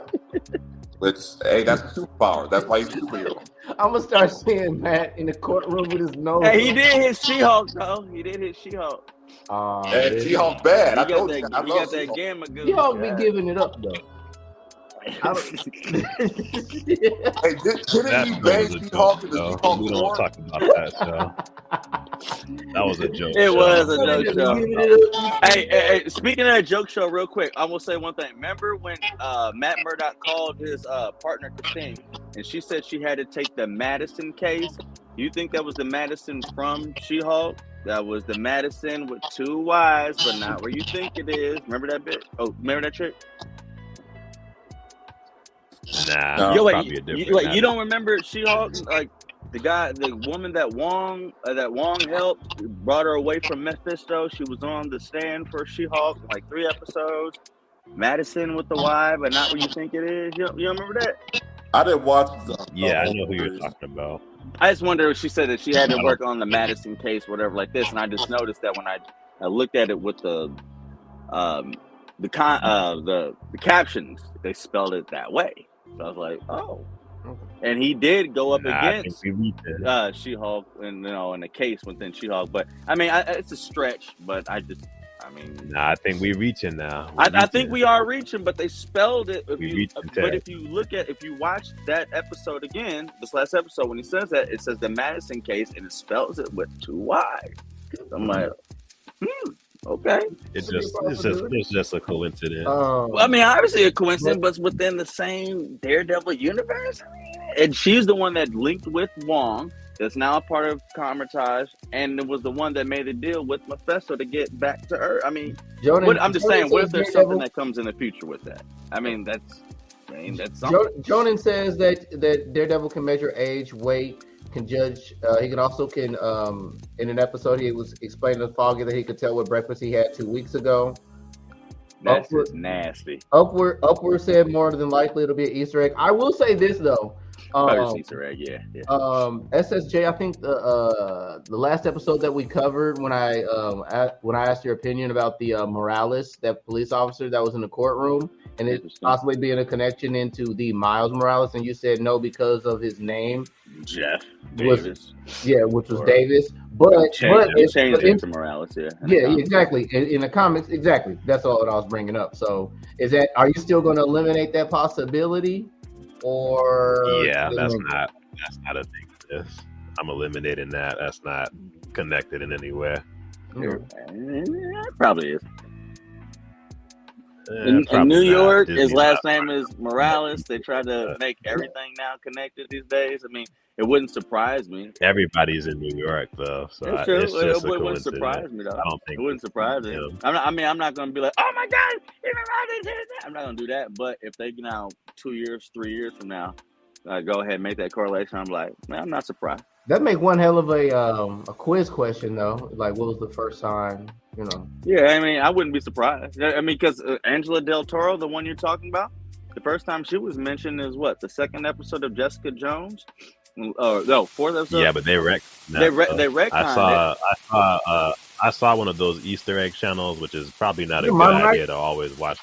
Which, hey, that's a superpower. That's why he's a superhero. I'm gonna start seeing Matt in the courtroom with his nose. Hey, he did hit She-Hulk though. He did hit She-Hulk. And She-Hulk bad. I told you. I He love got that She-Hulk. gamma goo. She-Hulk be giving it up though. Hey, didn't he bang She-Hulk in the She-Hulk We don't war? talk about that show. That was a joke. It show. was a joke show. Hey, speaking of that joke show, real quick, I will say one thing. Remember when Matt Murdock called his partner Christine, and she said she had to take the Madison case? You think that was the Madison from She-Hulk? That was the Madison with two Y's, but not where you think it is. Remember that bit? Oh, remember that trick? Nah, No. Yo, probably a different. you don't remember She-Hulk? Like the woman that Wong helped, brought her away from Mephisto. She was on the stand for She-Hulk, like 3 episodes. Madison with the Y, but not where you think it is. You remember that? I didn't watch the Yeah, I whole know who you're series. talking about. I just wonder if she said that she had to work on the Madison case, whatever, like this, and I just noticed that when I looked at it with the captions, they spelled it that way. So I was like, oh. And he did go up against She-Hulk, and in a case within She-Hulk. But I mean, it's a stretch. But I I think we're reaching now. I think we are reaching, but they spelled it. But if you watch that episode again, this last episode, when he says that, it says the Madison case, and it spells it with 2 Y's. I'm like, okay. It's just a coincidence. Well, I mean, obviously a coincidence, but it's within the same Daredevil universe. I mean, and she's the one that linked with Wong. That's now a part of Carmitage, and it was the one that made a deal with Mephisto to get back to Earth. I mean, I'm just saying, what if there's something that comes in the future with that? I mean, that's something. Jonan says that Daredevil can measure age, weight, can judge. He can in an episode he was explaining to Foggy that he could tell what breakfast he had 2 weeks ago. That's just nasty. Upward said more than likely it'll be an Easter egg. I will say this though. Easter egg, yeah. SSJ, I think the last episode that we covered when I asked your opinion about the Morales, that police officer that was in the courtroom, and it possibly being a connection into the Miles Morales, and you said no because of his name, Jeff Davis. Which was Davis. But changed it to Morales, yeah, exactly. In the comics, exactly. That's all that I was bringing up. So, are you still going to eliminate that possibility? or Yeah, that's King? not a thing for this. I'm eliminating that. That's not connected in any way. It probably is. Eh, In New probably not. York, his Disney's last not name is Morales. They try to make everything now connected these days. I mean, it wouldn't surprise me. Everybody's in New York though, so It's true. it's just a Wouldn't coincidence. surprise me though. I don't It think wouldn't surprise me. him. I'm not gonna be like, oh my god, everybody's here now. I'm not gonna do that. But if they now 2 years, 3 years from now, go ahead and make that correlation, I'm like, man, I'm not surprised. That make one hell of a quiz question though. Like, what was the first sign? You know. Yeah, I mean, I wouldn't be surprised. I mean, because Angela Del Toro, the one you're talking about, the first time she was mentioned is what, the second episode of Jessica Jones? No, fourth episode. Yeah, but they wrecked. They retconned it. I saw one of those Easter egg channels, which is probably not a Yeah, good my idea to always watch.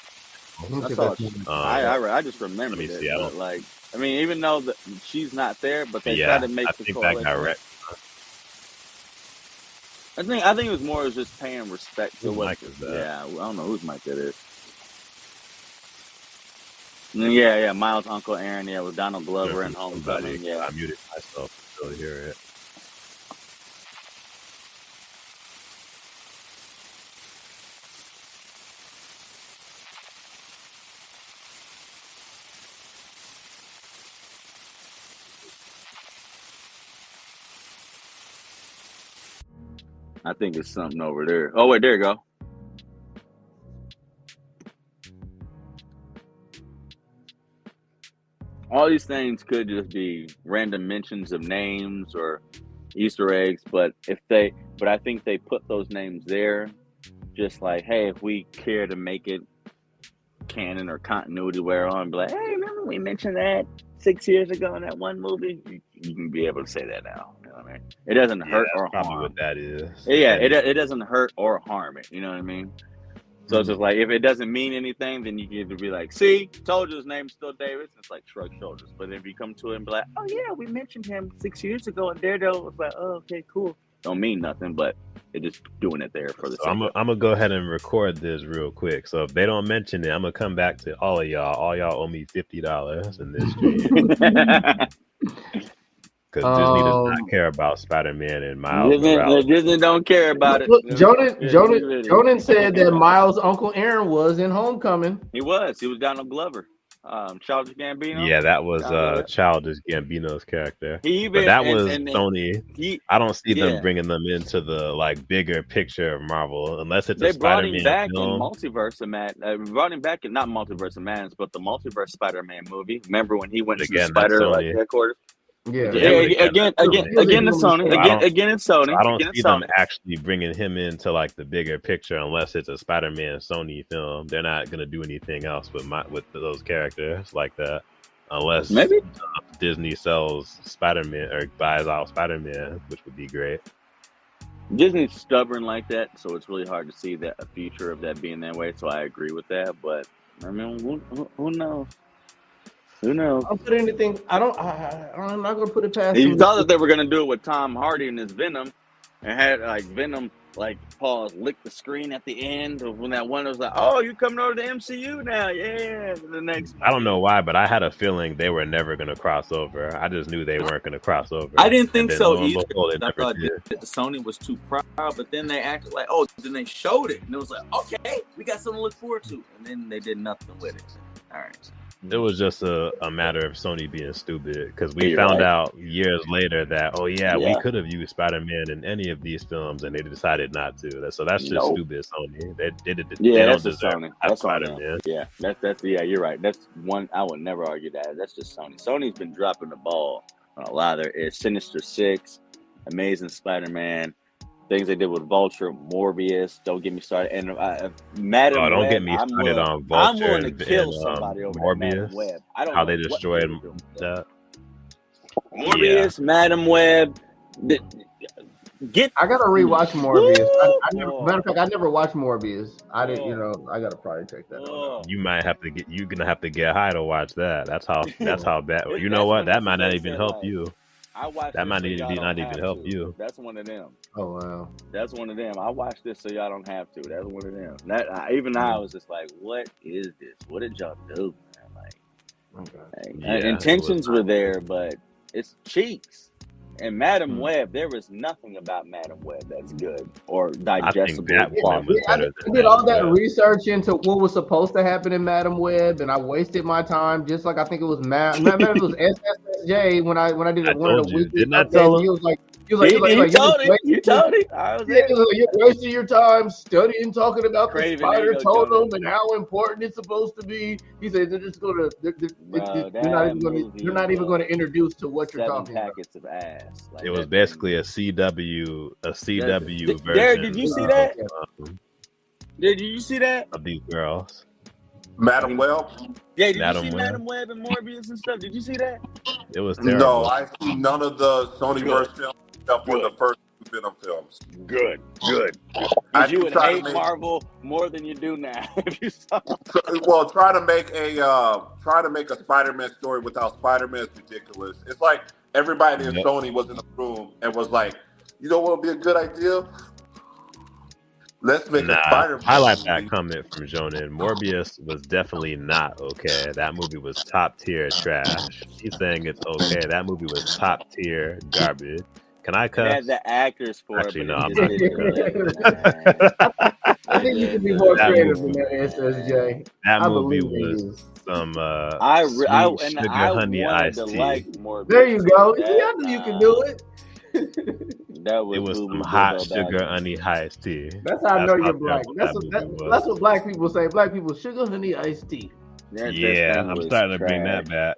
I just remembered Let me it. see, I But don't- like, I mean, even though she's not there, but they Yeah, try to make I the think that got correlation. wrecked. I think it was more just paying respect to Whose what. mic is that? Yeah, I don't know whose mic that is. Yeah, Miles' Uncle Aaron. Yeah, with Donald Glover and Homecoming. Yeah, I muted myself to still hear it. I think it's something over there. Oh wait, there you go. All these things could just be random mentions of names or Easter eggs, but I think they put those names there just like, hey, if we care to make it canon or continuity wear on, be like, hey, remember we mentioned that 6 years ago in that one movie? You can be able to say that now. You know what I mean? It doesn't hurt or Probably harm. what that is. Yeah, it doesn't hurt or harm it. You know what I mean? So it's just like, if it doesn't mean anything, then you get to be like, see, told you his name's still Davis. It's like shrug shoulders. But if you come to it and be like, oh yeah, we mentioned him 6 years ago in Daredevil, it's like, oh, okay, cool. Don't mean nothing, but it just doing it there for the So sake I'm of it. gonna go ahead and record this real quick. So if they don't mention it, I'm gonna come back to all of y'all. All y'all owe me $50 in this stream. Because Disney does not care about Spider-Man and Miles Morales. Disney don't care about it. Look, Jonan said that Miles' Uncle Aaron was in Homecoming. He was Donald Glover. Childish Gambino. Yeah, that was Childish Gambino's character. But that was Sony. I don't see them bringing them into the like bigger picture of Marvel unless it's a Spider-Man They brought him back film. in Multiverse of Madness. Brought him back in not Multiverse of Madness, but the Multiverse Spider-Man movie. Remember when he went to the Spider headquarters? Yeah. Again, it's Sony. Again, it's Sony. I don't see them actually bringing him into like the bigger picture unless it's a Spider-Man Sony film. They're not gonna do anything else with those characters like that, unless maybe Disney sells Spider-Man or buys out Spider-Man, which would be great. Disney's stubborn like that, so it's really hard to see that a future of that being that way. So I agree with that, but I mean, who knows? Who knows? I don't put anything. I'm not gonna put it past. You thought that they were gonna do it with Tom Hardy and his Venom, and had like Venom pause lick the screen at the end of when that one was like, "Oh, you coming over to MCU now?" Yeah. The next. I don't know why, but I had a feeling they were never gonna cross over. I just knew they weren't gonna cross over. I didn't think so either. I thought Sony was too proud, but then they acted like, "Oh," then they showed it, and it was like, "Okay, we got something to look forward to," and then they did nothing with it. All right. It was just a matter of Sony being stupid because we found out years later that we could have used Spider-Man in any of these films and they decided not to. So that's just stupid, Sony. They that's just Sony. That's Spider-Man. Yeah, that's you're right. That's one I would never argue that. That's just Sony. Sony's been dropping the ball on a lot of their Sinister Six, Amazing Spider-Man. Things they did with Vulture, Morbius. Don't get me started. And Madam Web. Don't get me started on Vulture. I'm willing to kill somebody over Morbius. Web. I don't how know they destroyed that. Morbius, Madam Web. I gotta rewatch Morbius. Matter of fact, I never watched Morbius. I didn't. I gotta probably check that out. You might have to get. You're gonna have to get high to watch that. That's how bad. You know what? That might not even help you. That might not even help you. That's one of them. Oh wow. That's one of them. I watched this so y'all don't have to. That's one of them. Even I was just like, what is this? What did y'all do? Intentions were there, but it's cheeks. And Madam Web, there was nothing about Madam Web that's good or digestible. I think Batwoman was better I did all that research into what was supposed to happen in Madam Web, and I wasted my time just like I think it was it was SSJ when I did one of the weekly updates. He was like, you told him. I was there. You're wasting your time studying, talking about the spider totem and how important it's supposed to be. He said they're just gonna, you're not even going to introduce to what you're talking about. 7 packets of ass. Like it was basically a CW version. Derek, did you see that? Did you see that? Of these girls. Madam Web? Yeah, did you see Madam Web and Morbius and stuff? Did you see that? It was terrible. No, I've seen none of the Sonyverse films except for the first two Venom films. Good. Because you would hate Marvel more than you do now if you saw. Well, try to make a Spider-Man story without Spider-Man is ridiculous. It's like everybody in Sony was in the room and was like, you know what would be a good idea? Let's make a Spider-Man. I like that comment from Jonan. Morbius was definitely not okay. That movie was top tier trash. He's saying it's okay. That movie was top tier garbage. Can I cuss? Had the actors for Actually, it. No, I'm I think you can be more creative than that, SSJ. That movie was some sugar honey iced tea. There you go. I knew you can do it. It was some hot sugar honey iced tea. That's how I know you're black. That's what black people say. Black people, sugar honey iced tea. I'm starting to bring that back.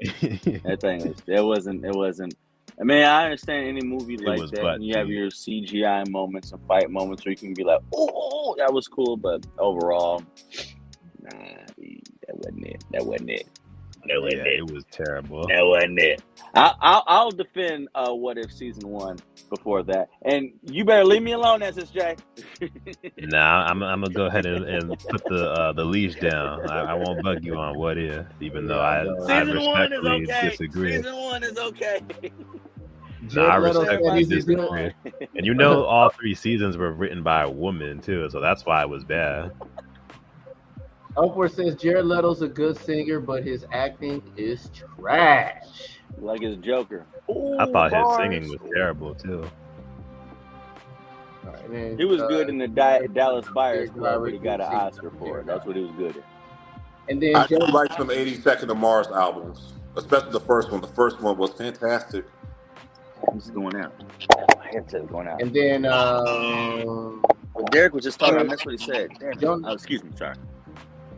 That thing it wasn't. I mean, I understand any movie like that. And you have your CGI moments and fight moments where you can be like, "Oh, that was cool," but overall, that wasn't it. It was terrible. That wasn't it. I'll defend What If season 1 before that, and you better leave me alone, SSJ. Nah, I'm gonna go ahead and put the leash down. I won't bug you on What If, even though I respectfully disagree. Season 1 is okay. No, I respectfully disagree. And you know, all 3 seasons were written by a woman too, so that's why it was bad. Upward says Jared Leto's a good singer, but his acting is trash. Like his Joker. Ooh, I thought his singing was terrible too. Right, he was good in the Dallas Buyers Club, but he got an Oscar for it. That's what he was good at. And then I do like some 82nd to Mars albums, especially the first one. The first one was fantastic. He's going out. My headset's going out. And then Derek was just talking. I missed what he said. Excuse me, sorry.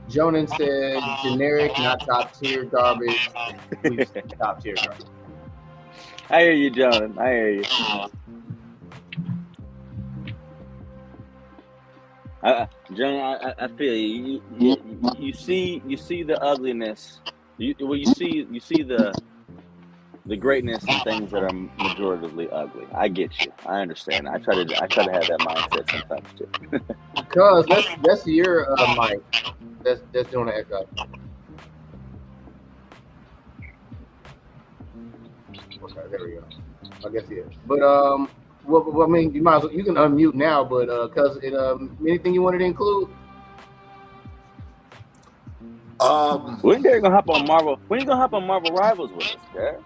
Jonan said generic, not top tier garbage. Top tier garbage. I hear you, Jonan. I hear you. Jonan, I feel you. You see the ugliness. You see the greatness in things that are majoritively ugly. I get you. I understand. I try to have that mindset sometimes too. Because that's your mic. That's doing the echo. Okay, there we go. I guess yeah. But well, I mean, you might as well, you can unmute now. But because anything you wanted to include? When are you gonna hop on Marvel? When are you gonna hop on Marvel Rivals with us, Derek?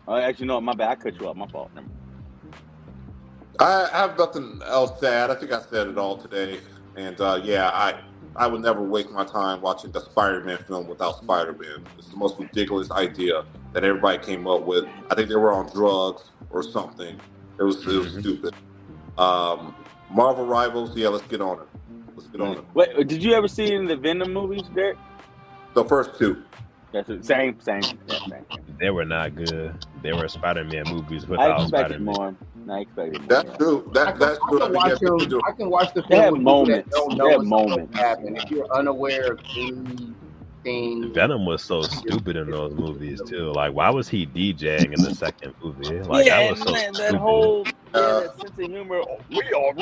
Actually, no, my bad. I cut you off. My fault. I have nothing else to add. I think I said it all today. And I would never waste my time watching the Spider-Man film without Spider-Man. It's the most ridiculous idea that everybody came up with. I think they were on drugs or something. It was stupid. Marvel Rivals, let's get on it. Wait, did you ever see any of the Venom movies, Derek? The first 2. That's it. Same. They were not good. They were Spider-Man movies without Spider-Man. More. I expected more. That's true. That's true. I can watch the film. They have moments. If you're unaware of anything. Venom was so stupid in those movies too. Like, why was he DJing in the second movie? Like, that was so stupid. That whole that sense of humor. We are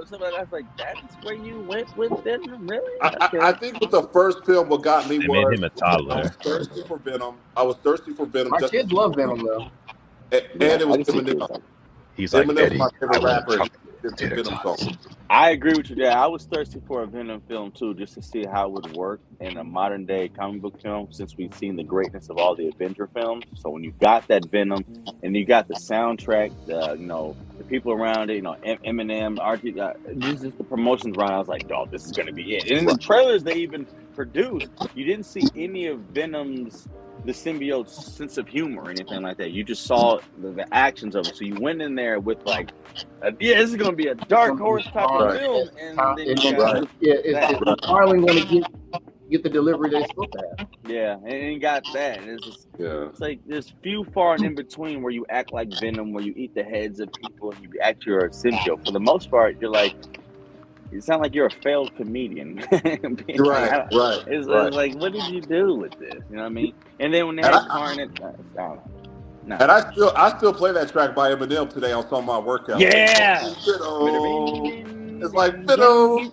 something like that's like that's where you went with Venom, really? I think with the first film, what got me they was made him a toddler. I was thirsty for Venom. My kids love Venom though. And it was Eminem. He's like Eminem's my favorite rapper. Venom film. I agree with you there. I was thirsty for a Venom film too, just to see how it would work in a modern day comic book film, since we've seen the greatness of all the Avenger films. So when you got that Venom, and you got the soundtrack, the people around it, Eminem, RT, just the promotions around, I was like, "Dog, this is gonna be it." And in the trailers they even produced, you didn't see any of Venom's the symbiote's sense of humor or anything like that. You just saw the actions of it. So you went in there with like, this is going to be a dark horse type of film, and then you got is McFarlane going to get the delivery they're supposed to have? Yeah, and you got that. And it's like there's few far and in between where you act like Venom, where you eat the heads of people, and you act you're a symbiote. For the most part, you're like, you sound like you're a failed comedian. Right. It's like, what did you do with this? You know what I mean? And then when they had Carnage, I don't know. No. And I still play that track by Eminem today on some of my workouts. Yeah. It's like Venom.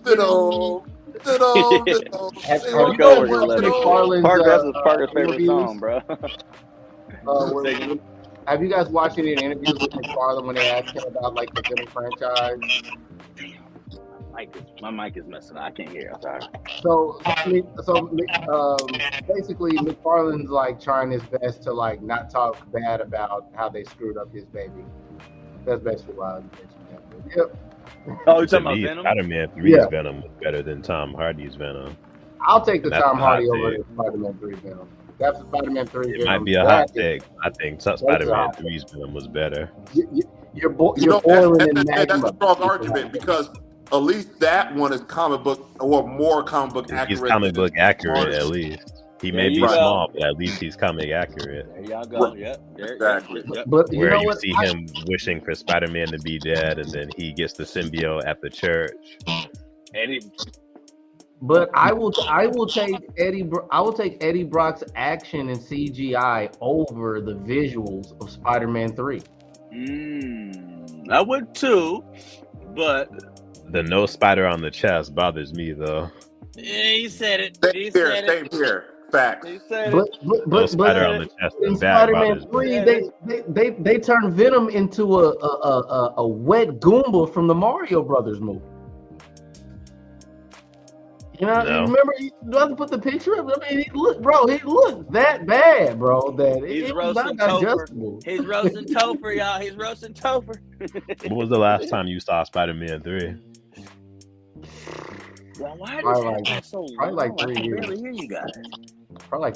Parker's favorite song, bro. Have you guys watched any interviews with McFarlane when they asked him about like the Venom franchise? My mic is messing up. I can't hear. I'm sorry. So basically, McFarlane's like trying his best to like not talk bad about how they screwed up his baby. That's basically why I was mentioning that. Yep. Oh, you're talking about Venom? Spider-Man 3's Venom was better than Tom Hardy's Venom. I'll take the Tom Hardy over the Spider-Man 3 Venom. That's Spider-Man 3 Venom. It might be a hot take. I think Spider-Man 3's Venom was better. You're boiling in magma. That's a strong argument because at least that one is comic book or more comic book accurate. He's comic book accurate at least. He may be small, but at least he's comic accurate. There y'all go. Yep. Exactly. But where you see him wishing for Spider-Man to be dead, and then he gets the symbiote at the church. But I will take Eddie Brock's action and CGI over the visuals of Spider-Man 3. I would too, but the no spider on the chest bothers me though. Yeah, he said it. Same here. Facts. He said but no spider on the chest. In Spider-Man 3, they turned Venom into a wet Goomba from the Mario Brothers movie. You know, you remember? You have to put the picture up. I mean, he looked that bad, bro. That he's roasting Topher. He's roasting Topher, y'all. He's roasting Topher. What was the last time you saw Spider-Man 3? Well, why does it so long? Probably like 3 years. I can barely hear you guys. Probably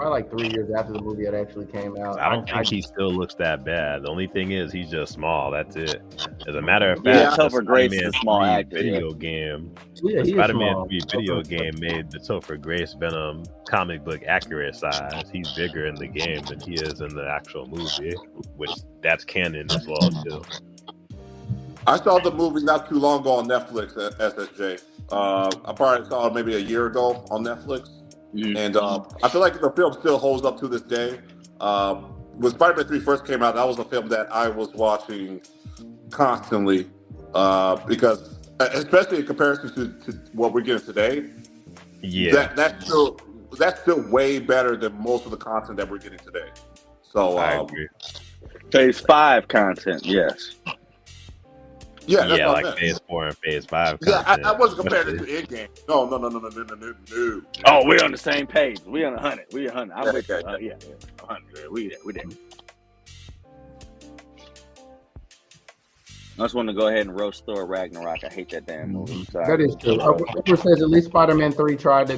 like 3 years after the movie had actually came out. I don't think he still looks that bad. The only thing is he's just small. That's it. As a matter of fact, Topher Grace is a small actor. Video game. Yeah, the Spider-Man 3 video game made the Topher Grace Venom comic book accurate size. He's bigger in the game than he is in the actual movie, which that's canon as well too. I saw the movie not too long ago on Netflix at SSJ. I probably saw it maybe a year ago on Netflix. And I feel like the film still holds up to this day. When Spider-Man 3 first came out, that was a film that I was watching constantly because, especially in comparison to what we're getting today, that's still way better than most of the content that we're getting today. So I agree. Phase 5 content, yes. Yeah, that's like Phase 4 and Phase 5. Yeah, I wasn't comparing it to Endgame. No. Oh, we're on the same page. We're on 100. We're 100. I'm with you. 100. We there. I just want to go ahead and roast Thor Ragnarok. I hate that damn movie. Sorry. That is true. Upper says at least Spider-Man 3 tried to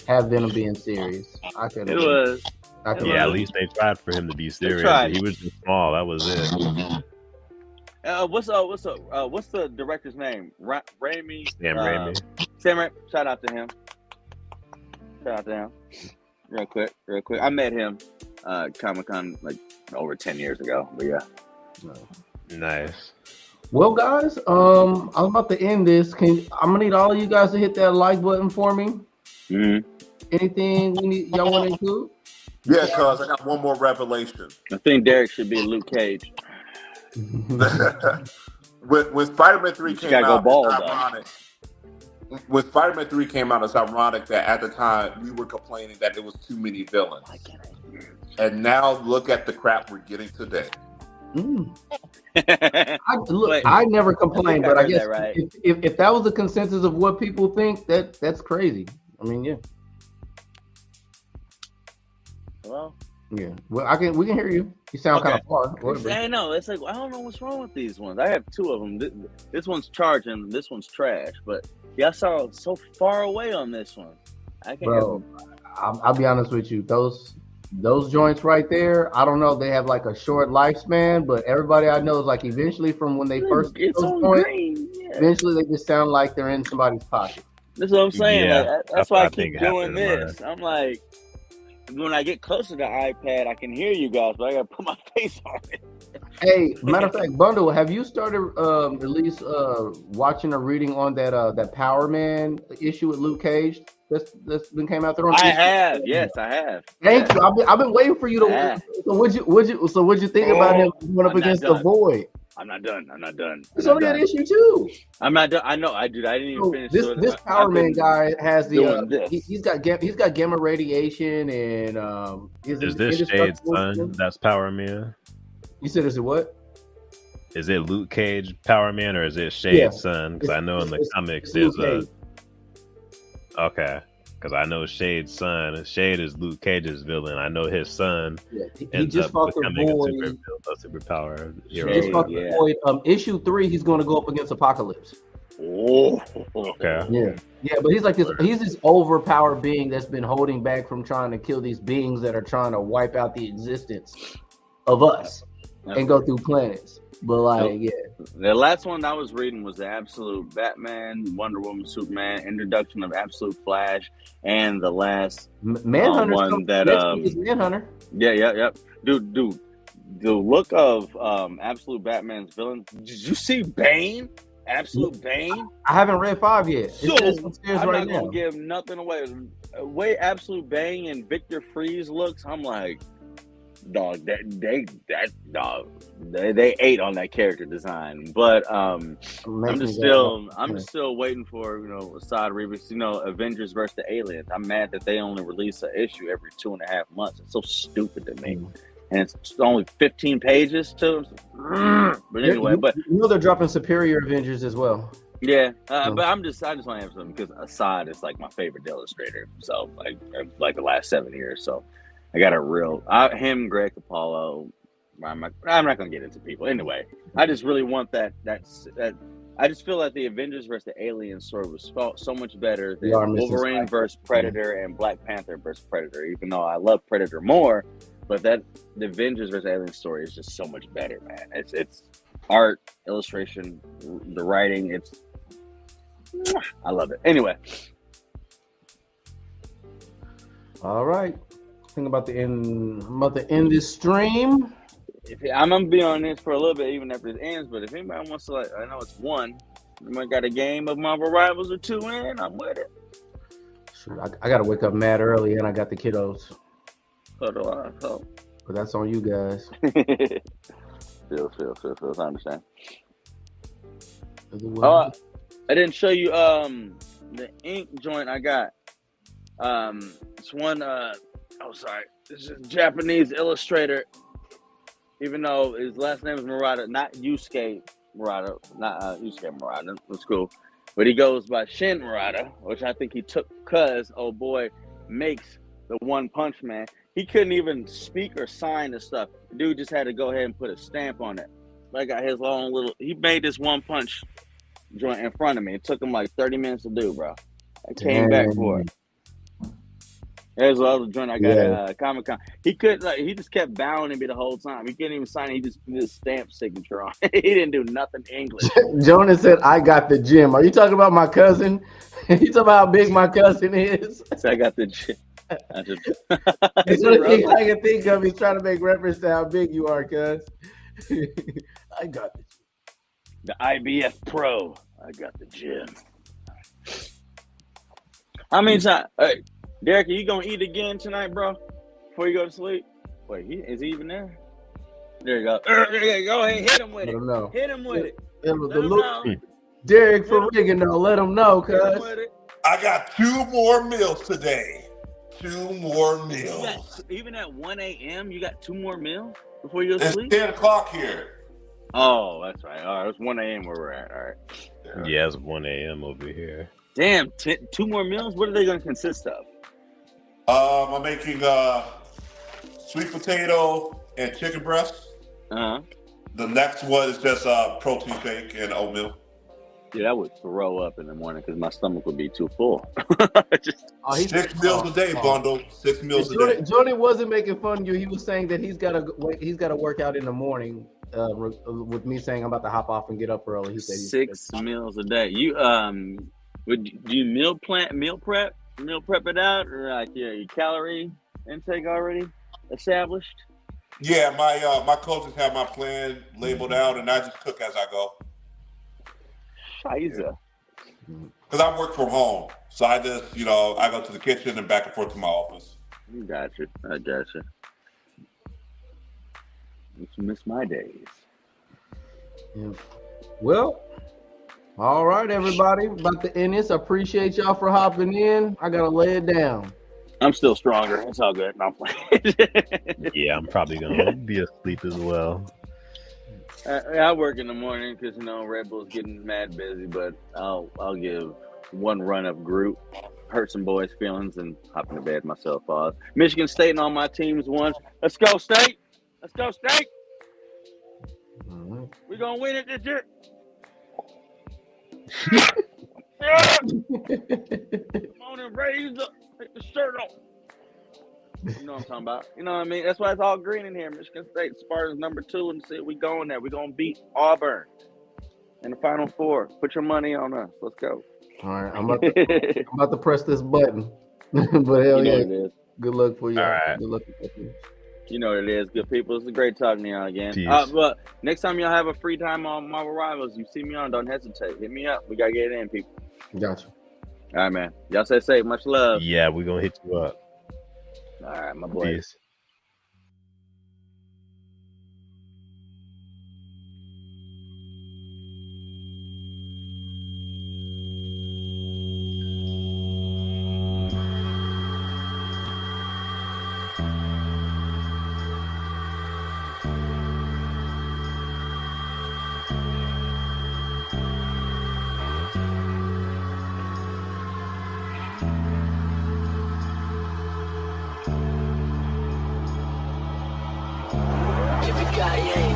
have Venom being serious. It was. At least they tried for him to be serious. He was just small. That was it. What's the director's name? Raimi. Sam Raimi. Sam Raimi. Shout out to him. Real quick. I met him Comic-Con like over 10 years ago. But yeah. Nice. Well, guys, I'm about to end this. I'm gonna need all of you guys to hit that like button for me. Mm-hmm. Anything y'all want to include? Yeah, cuz I got one more revelation. I think Derek should be Luke Cage. when Spider-Man 3 came out, it's ironic. When Spider-Man 3 came out, it's ironic that at the time we were complaining that it was too many villains. And now look at the crap we're getting today. I never complained, but I guess that right. if that was the consensus of what people think, that's crazy. I mean, yeah. Well, yeah. Well, we can hear you. You sound kind of far. I know. It's like I don't know what's wrong with these ones. I have two of them. This one's charging. This one's trash. But y'all sound so far away on this one. I can't. Bro, I'll be honest with you. Those joints right there, I don't know. They have like a short lifespan, but everybody I know is like eventually from when they first get those joints, eventually they just sound like they're in somebody's pocket. That's what I'm saying. Yeah, like, that's why I keep doing this. I'm like, when I get closer to the iPad, I can hear you guys, but I gotta put my face on it. Hey, matter of fact, Bundle, have you started at least watching or reading on that Power Man issue with Luke Cage that's been came out there on? I have, yes, I have. Thank you. I've been waiting for you to. So what'd you think about him going up against the Void? I'm not done. It's only an issue too. I'm not done. I know. I didn't even finish. This Power Man guy has the. He's got gamma radiation and. Is this Shade's son? That's Power Man. You said is it what? Is it Luke Cage Power Man or is it Shade's son? Because I know in the comics there's a. Okay. Because I know Shade's son. Shade is Luke Cage's villain. I know his son he just fought the Void. A superpower hero. He just fought the Void. Issue 3, he's going to go up against Apocalypse. Oh, okay. Yeah, but he's like this. He's this overpowered being that's been holding back from trying to kill these beings that are trying to wipe out the existence of us and go through planets. But the last one I was reading was the Absolute Batman, Wonder Woman, Superman, introduction of Absolute Flash, and the last Manhunter one that Manhunter. Yeah. Dude, the look of Absolute Batman's villain. Did you see Bane? Absolute Bane. I haven't read 5 yet. So I'm not gonna give nothing away. The way Absolute Bane and Victor Freeze looks, I'm like, dog, they ate on that character design. But I'm just still waiting for Assad Rebus. Avengers versus the Aliens. I'm mad that they only release an issue every 2.5 months. It's so stupid to me. And it's only 15 pages too. But anyway, they're dropping Superior Avengers as well. Yeah, but I just want to have something because Assad is like my favorite illustrator. So like the last 7 years. So I got him, Greg Capullo. I'm not gonna get into people anyway. I just really want that. I just feel like the Avengers versus the Aliens story was so much better than Wolverine versus Predator and Black Panther versus Predator. Even though I love Predator more. But the Avengers vs. Aliens story is just so much better, man. It's art, illustration, the writing. I love it. Anyway. All right. I'm about to end this stream. I'm gonna be on this for a little bit, even after it ends. But if anybody wants to, I know it's 1. Anybody got a game of Marvel Rivals or 2 in? I'm with it. Sure, I got to wake up mad early, and I got the kiddos. So do I. So. But that's on you guys. Feels. I understand. I didn't show you the ink joint I got. It's one. Sorry. This is a Japanese illustrator. Even though his last name is Murata, not Yusuke Murata, Yusuke Murata. That's cool. But he goes by Shin Murata, which I think he took because old boy makes the One Punch Man. He couldn't even speak or sign the stuff. Dude just had to go ahead and put a stamp on it. I got his long little. He made this One Punch joint in front of me. It took him like 30 minutes to do, bro. I came back for it. There's the other joint I got at Comic-Con. He just kept bowing at me the whole time. He couldn't even sign it. He just put his stamp signature on it. He didn't do nothing English. Jonas said, I got the gym. Are you talking about my cousin? You talking about how big my cousin is? So I got the gym. It's one of the things I can think of. He's trying to make reference to how big you are, cuz. I got the gym. The IBF Pro. I got the gym. How many times? Hey, Derek, are you gonna eat again tonight, bro? Before you go to sleep? Wait, is he even there? There you go. Go ahead, hit him with it. Hit him with it. Let him know. Derek for Riggin, let him know, cuz. I got 2 more meals today. 2 more meals. Even at 1 a.m., you got 2 more meals? before you go to It's sleep? 10 o'clock here. Oh, that's right. All right, it's 1 a.m. where we're at. All right. Yeah, it's 1 a.m. over here. Damn, 2 more meals? What are they going to consist of? I'm making sweet potato and chicken breast. Uh-huh. The next one is just protein shake and oatmeal. Dude, I would throw up in the morning because my stomach would be too full. Just, 6 meals a day, bundle. 6 meals a day. Jordy wasn't making fun of you. He was saying that he's got to work out in the morning. With me saying I'm about to hop off and get up early. He said 6 meals a day. You do you meal prep it out, or like your calorie intake already established? Yeah, my coaches have my plan labeled out, and I just cook as I go. Scheiße. Because I work from home, so I just I go to the kitchen and back and forth to my office. I got you. Just miss my days. Yeah. Well, all right, everybody. About to end this. I appreciate y'all for hopping in. I gotta lay it down. I'm still stronger. It's all good. No, I'm playing. Yeah, I'm probably gonna be asleep as well. I work in the morning because Red Bull's getting mad busy, but I'll give one run up group, hurt some boys' feelings, and hop into bed myself. Michigan State and all my teams won. Let's go, State! Let's go, State! Mm-hmm. We're gonna win it this year. Come on and raise up, take the shirt off. You know what I'm talking about. You know what I mean? That's why it's all green in here. Michigan State, Spartans #2, and see we going there. We're gonna beat Auburn in the Final Four. Put your money on us. Let's go. All right, I'm about to press this button. But hell yeah, it is. Good luck for you. All right. Good luck for you. You know what it is, good people. It's great talking to y'all again. Peace. But next time y'all have a free time on Marvel Rivals, you see me on, don't hesitate. Hit me up. We gotta get it in, people. Gotcha. All right, man. Y'all stay safe. Much love. Yeah, we're gonna hit you up. All right, my boy. Peace. Yippee-ki-yay.